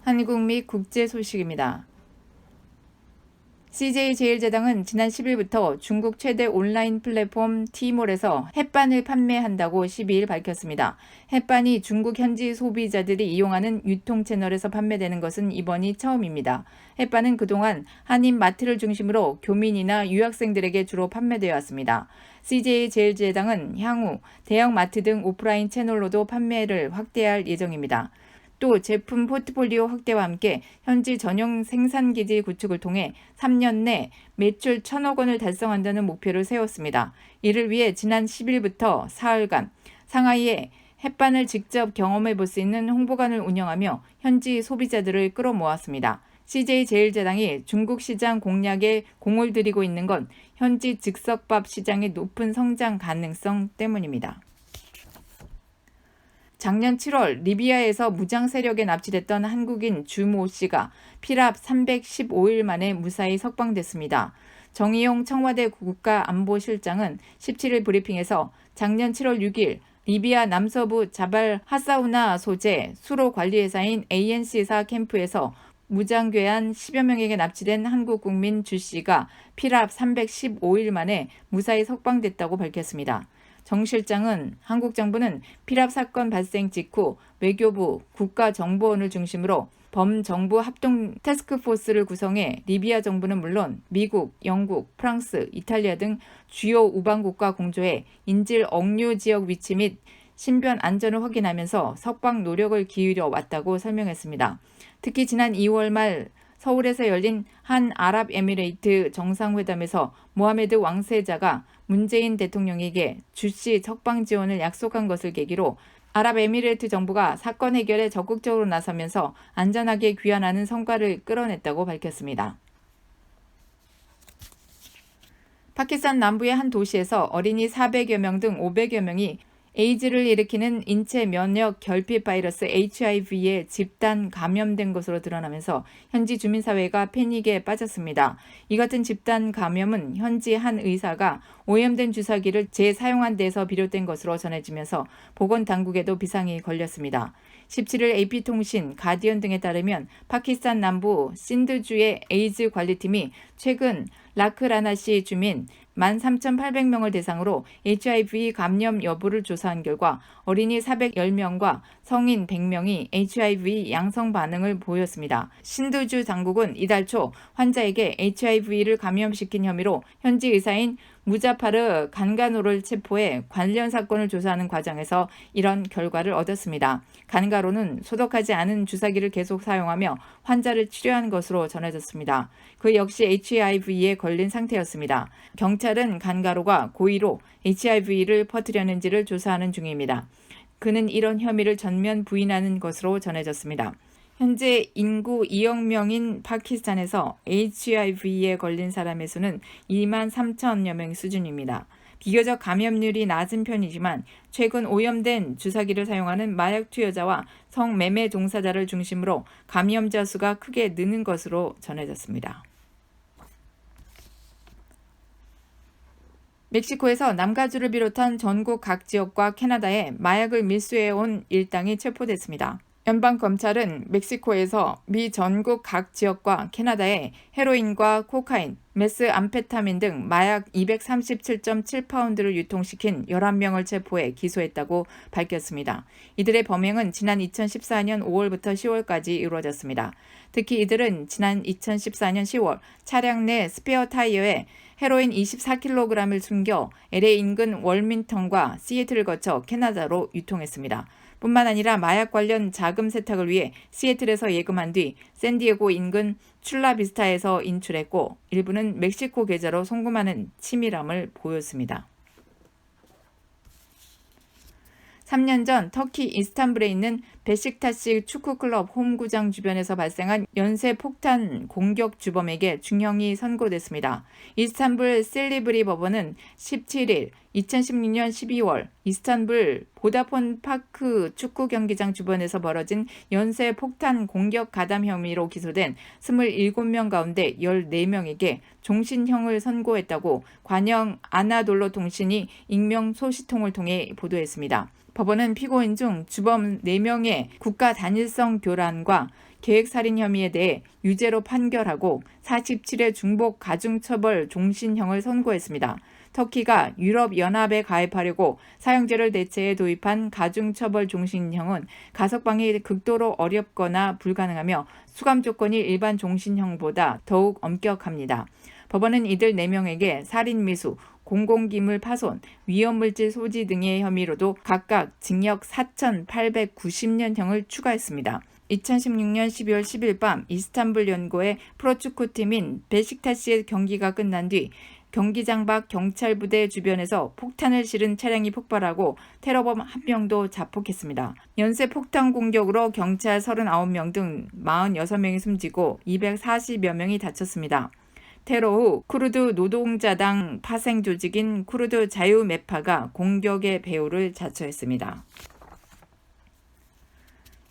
한국 및 국제 소식입니다. CJ제일제당은 지난 10일부터 중국 최대 온라인 플랫폼 T몰에서 햇반을 판매한다고 12일 밝혔습니다. 햇반이 중국 현지 소비자들이 이용하는 유통 채널에서 판매되는 것은 이번이 처음입니다. 햇반은 그동안 한인 마트를 중심으로 교민이나 유학생들에게 주로 판매되어 왔습니다. CJ제일제당은 향후 대형 마트 등 오프라인 채널로도 판매를 확대할 예정입니다. 또 제품 포트폴리오 확대와 함께 현지 전용 생산기지 구축을 통해 3년 내 매출 1,000억 원을 달성한다는 목표를 세웠습니다. 이를 위해 지난 10일부터 사흘간 상하이에 햇반을 직접 경험해 볼 수 있는 홍보관을 운영하며 현지 소비자들을 끌어모았습니다. CJ제일제당이 중국 시장 공략에 공을 들이고 있는 건 현지 즉석밥 시장의 높은 성장 가능성 때문입니다. 작년 7월 리비아에서 무장 세력에 납치됐던 한국인 주모 씨가 피랍 315일 만에 무사히 석방됐습니다. 정의용 청와대 국가안보실장은 17일 브리핑에서 작년 7월 6일 리비아 남서부 자발 하사우나 소재 수로 관리회사인 ANC사 캠프에서 무장괴한 10여 명에게 납치된 한국 국민 주 씨가 피랍 315일 만에 무사히 석방됐다고 밝혔습니다. 정 실장은 한국 정부는 피랍 사건 발생 직후 외교부, 국가정보원을 중심으로 범정부 합동 태스크포스를 구성해 리비아 정부는 물론 미국, 영국, 프랑스, 이탈리아 등 주요 우방국과 공조해 인질 억류 지역 위치 및 신변 안전을 확인하면서 석방 노력을 기울여 왔다고 설명했습니다. 특히 지난 2월 말 서울에서 열린 한 아랍에미레이트 정상회담에서 모하메드 왕세자가 문재인 대통령에게 주씨 석방 지원을 약속한 것을 계기로 아랍에미레이트 정부가 사건 해결에 적극적으로 나서면서 안전하게 귀환하는 성과를 끌어냈다고 밝혔습니다. 파키스탄 남부의 한 도시에서 어린이 400여 명 등 500여 명이 에이즈를 일으키는 인체 면역 결핍 바이러스 HIV에 집단 감염된 것으로 드러나면서 현지 주민사회가 패닉에 빠졌습니다. 이 같은 집단 감염은 현지 한 의사가 오염된 주사기를 재사용한 데서 비롯된 것으로 전해지면서 보건당국에도 비상이 걸렸습니다. 17일 AP통신, 가디언 등에 따르면 파키스탄 남부 신드주의 에이즈 관리팀이 최근 라크라나시 주민 13,800명을 대상으로 HIV 감염 여부를 조사한 결과 어린이 410명과 성인 100명이 HIV 양성 반응을 보였습니다. 신두주 당국은 이달 초 환자에게 HIV를 감염시킨 혐의로 현지 의사인 무자파르 간가노를 체포해 관련 사건을 조사하는 과정에서 이런 결과를 얻었습니다. 간가로는 소독하지 않은 주사기를 계속 사용하며 환자를 치료한 것으로 전해졌습니다. 그 역시 HIV에 걸린 상태였습니다. 경찰은 간가로가 고의로 HIV를 퍼뜨렸는지를 조사하는 중입니다. 그는 이런 혐의를 전면 부인하는 것으로 전해졌습니다. 현재 인구 2억 명인 파키스탄에서 HIV에 걸린 사람의 수는 2만 3천여 명 수준입니다. 비교적 감염률이 낮은 편이지만 최근 오염된 주사기를 사용하는 마약 투여자와 성매매 종사자를 중심으로 감염자 수가 크게 느는 것으로 전해졌습니다. 멕시코에서 남가주를 비롯한 전국 각 지역과 캐나다에 마약을 밀수해온 일당이 체포됐습니다. 연방검찰은 멕시코에서 미 전국 각 지역과 캐나다에 헤로인과 코카인, 메스암페타민 등 마약 237.7파운드를 유통시킨 11명을 체포해 기소했다고 밝혔습니다. 이들의 범행은 지난 2014년 5월부터 10월까지 이루어졌습니다. 특히 이들은 지난 2014년 10월 차량 내 스페어 타이어에 헤로인 24kg을 숨겨 LA 인근 월밍턴과 시애틀을 거쳐 캐나다로 유통했습니다. 뿐만 아니라 마약 관련 자금 세탁을 위해 시애틀에서 예금한 뒤 샌디에고 인근 출라비스타에서 인출했고 일부는 멕시코 계좌로 송금하는 치밀함을 보였습니다. 3년 전 터키 이스탄불에 있는 베식타시 축구클럽 홈구장 주변에서 발생한 연쇄 폭탄 공격 주범에게 중형이 선고됐습니다. 이스탄불 실리브리 법원은 17일 2016년 12월 이스탄불 보다폰 파크 축구 경기장 주변에서 벌어진 연쇄 폭탄 공격 가담 혐의로 기소된 27명 가운데 14명에게 종신형을 선고했다고 관영 아나돌로 통신이 익명 소시통을 통해 보도했습니다. 법원은 피고인 중 주범 4명의 국가 단일성 교란과 계획살인 혐의에 대해 유죄로 판결하고 47회 중복 가중처벌 종신형을 선고했습니다. 터키가 유럽연합에 가입하려고 사형제를 대체해 도입한 가중처벌 종신형은 가석방이 극도로 어렵거나 불가능하며 수감 조건이 일반 종신형보다 더욱 엄격합니다. 법원은 이들 4명에게 살인미수, 공공기물 파손, 위험물질 소지 등의 혐의로도 각각 징역 4,890년형을 추가했습니다. 2016년 12월 10일 밤 이스탄불 연고의 프로축구팀인 베식타시의 경기가 끝난 뒤 경기장 밖 경찰부대 주변에서 폭탄을 실은 차량이 폭발하고 테러범 1명도 자폭했습니다. 연쇄 폭탄 공격으로 경찰 39명 등 46명이 숨지고 240여 명이 다쳤습니다. 테러 후 쿠르드 노동자당 파생 조직인 쿠르드 자유매파가 공격의 배후를 자처했습니다.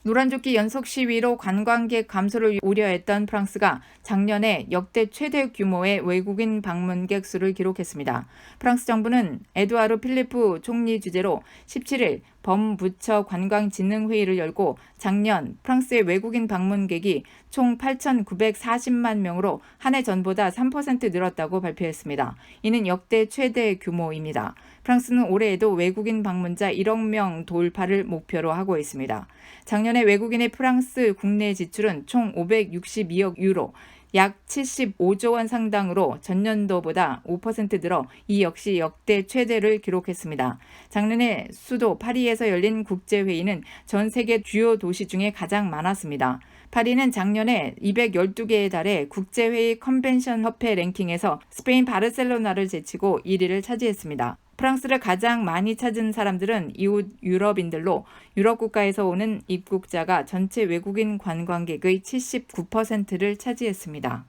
노란조끼 연속 시위로 관광객 감소를 우려했던 프랑스가 작년에 역대 최대 규모의 외국인 방문객 수를 기록했습니다. 프랑스 정부는 에두아르 필리프 총리 주재로 17일 범부처 관광진흥회의를 열고 작년 프랑스의 외국인 방문객이 총 8,940만 명으로 한 해 전보다 3% 늘었다고 발표했습니다. 이는 역대 최대 규모입니다. 프랑스는 올해에도 외국인 방문자 1억 명 돌파를 목표로 하고 있습니다. 작년에 외국인의 프랑스 국내 지출은 총 562억 유로, 약 75조 원 상당으로 전년도보다 5% 늘어 이 역시 역대 최대를 기록했습니다. 작년에 수도 파리에서 열린 국제회의는 전 세계 주요 도시 중에 가장 많았습니다. 파리는 작년에 212개에 달해 국제회의 컨벤션 협회 랭킹에서 스페인 바르셀로나를 제치고 1위를 차지했습니다. 프랑스를 가장 많이 찾은 사람들은 이웃 유럽인들로 유럽 국가에서 오는 입국자가 전체 외국인 관광객의 79%를 차지했습니다.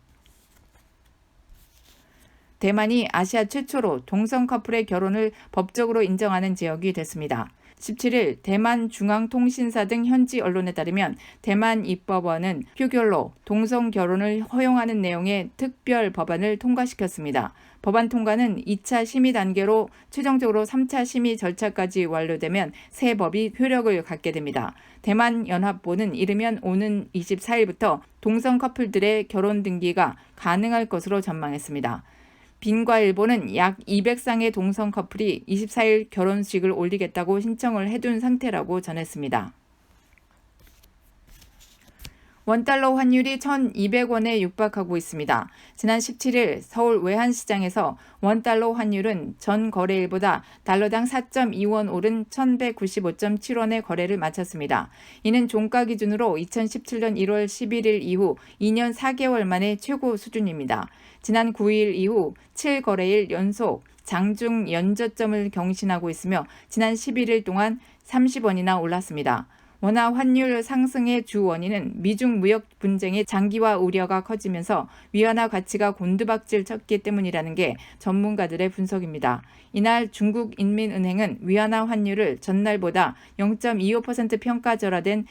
대만이 아시아 최초로 동성 커플의 결혼을 법적으로 인정하는 지역이 됐습니다. 17일 대만 중앙통신사 등 현지 언론에 따르면 대만 입법원은 표결로 동성 결혼을 허용하는 내용의 특별 법안을 통과시켰습니다. 법안 통과는 2차 심의 단계로 최종적으로 3차 심의 절차까지 완료되면 새 법이 효력을 갖게 됩니다. 대만 연합보는 이르면 오는 24일부터 동성 커플들의 결혼 등기가 가능할 것으로 전망했습니다. 빈과일보는 약 200쌍의 동성 커플이 24일 결혼식을 올리겠다고 신청을 해둔 상태라고 전했습니다. 원달러 환율이 1,200원에 육박하고 있습니다. 지난 17일 서울 외환시장에서 원달러 환율은 전 거래일보다 달러당 4.2원 오른 1,195.7원의 거래를 마쳤습니다. 이는 종가 기준으로 2017년 1월 11일 이후 2년 4개월 만에 최고 수준입니다. 지난 9일 이후 7거래일 연속 장중 연저점을 경신하고 있으며 지난 11일 동안 30원이나 올랐습니다. 원화 환율 상승의 주 원인은 미중 무역 분쟁의 장기화 우려가 커지면서 위안화 가치가 곤두박질 쳤기 때문이라는 게 전문가들의 분석입니다. 이날 중국인민은행은 위안화 환율을 전날보다 0.25% 평가절하된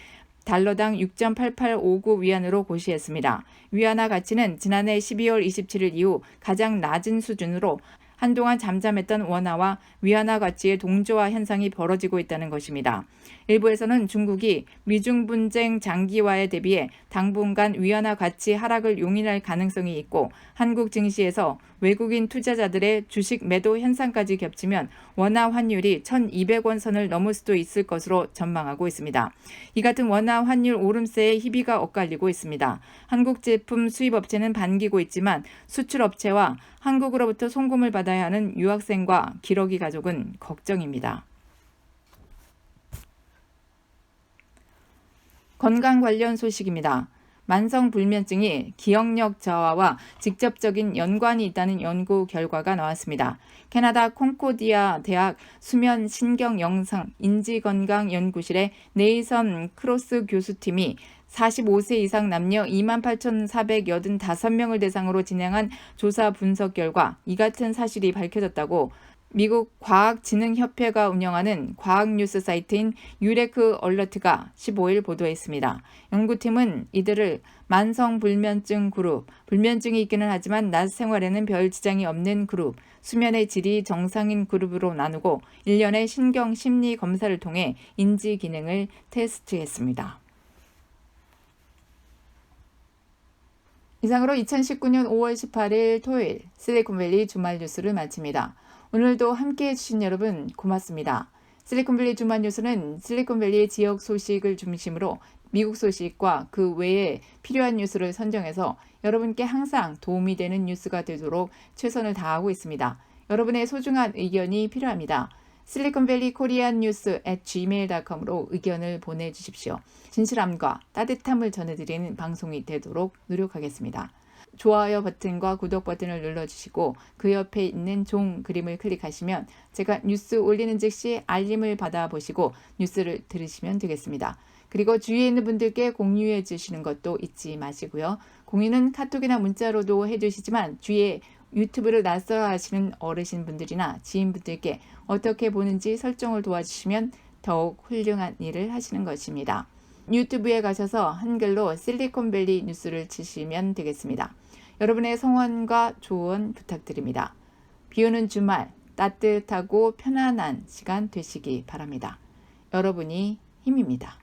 달러당 6.8859 위안으로 고시했습니다. 위안화 가치는 지난해 12월 27일 이후 가장 낮은 수준으로 한동안 잠잠했던 원화와 위안화 가치의 동조화 현상이 벌어지고 있다는 것입니다. 일부에서는 중국이 미중 분쟁 장기화에 대비해 당분간 위안화 가치 하락을 용인할 가능성이 있고, 한국 증시에서 외국인 투자자들의 주식 매도 현상까지 겹치면 원화 환율이 1,200원 선을 넘을 수도 있을 것으로 전망하고 있습니다. 이 같은 원화 환율 오름세에 희비가 엇갈리고 있습니다. 한국 제품 수입업체는 반기고 있지만 수출업체와 한국으로부터 송금을 받아야 하는 유학생과 기러기 가족은 걱정입니다. 건강 관련 소식입니다. 만성불면증이 기억력 저하와 직접적인 연관이 있다는 연구 결과가 나왔습니다. 캐나다 콩코디아 대학 수면신경영상 인지건강연구실의 네이선 크로스 교수팀이 45세 이상 남녀 28,485명을 대상으로 진행한 조사 분석 결과 이 같은 사실이 밝혀졌다고 미국 과학진흥협회가 운영하는 과학뉴스 사이트인 유레크 얼러트가 15일 보도했습니다. 연구팀은 이들을 만성불면증 그룹, 불면증이 있기는 하지만 낮 생활에는 별 지장이 없는 그룹, 수면의 질이 정상인 그룹으로 나누고 1년의 신경심리 검사를 통해 인지 기능을 테스트했습니다. 이상으로 2019년 5월 18일 토요일 실리콘밸리 주말 뉴스를 마칩니다. 오늘도 함께해 주신 여러분 고맙습니다. 실리콘밸리 주말 뉴스는 실리콘밸리 지역 소식을 중심으로 미국 소식과 그 외에 필요한 뉴스를 선정해서 여러분께 항상 도움이 되는 뉴스가 되도록 최선을 다하고 있습니다. 여러분의 소중한 의견이 필요합니다. 실리콘밸리 코리안 뉴스 @gmail.com으로 의견을 보내주십시오. 진실함과 따뜻함을 전해드리는 방송이 되도록 노력하겠습니다. 좋아요 버튼과 구독 버튼을 눌러주시고 그 옆에 있는 종 그림을 클릭하시면 제가 뉴스 올리는 즉시 알림을 받아보시고 뉴스를 들으시면 되겠습니다. 그리고 주위에 있는 분들께 공유해 주시는 것도 잊지 마시고요. 공유는 카톡이나 문자로도 해주시지만 주위에 유튜브를 낯설어 하시는 어르신분들이나 지인분들께 어떻게 보는지 설정을 도와주시면 더욱 훌륭한 일을 하시는 것입니다. 유튜브에 가셔서 한글로 실리콘밸리 뉴스를 치시면 되겠습니다. 여러분의 성원과 조언 부탁드립니다. 비오는 주말 따뜻하고 편안한 시간 되시기 바랍니다. 여러분이 힘입니다.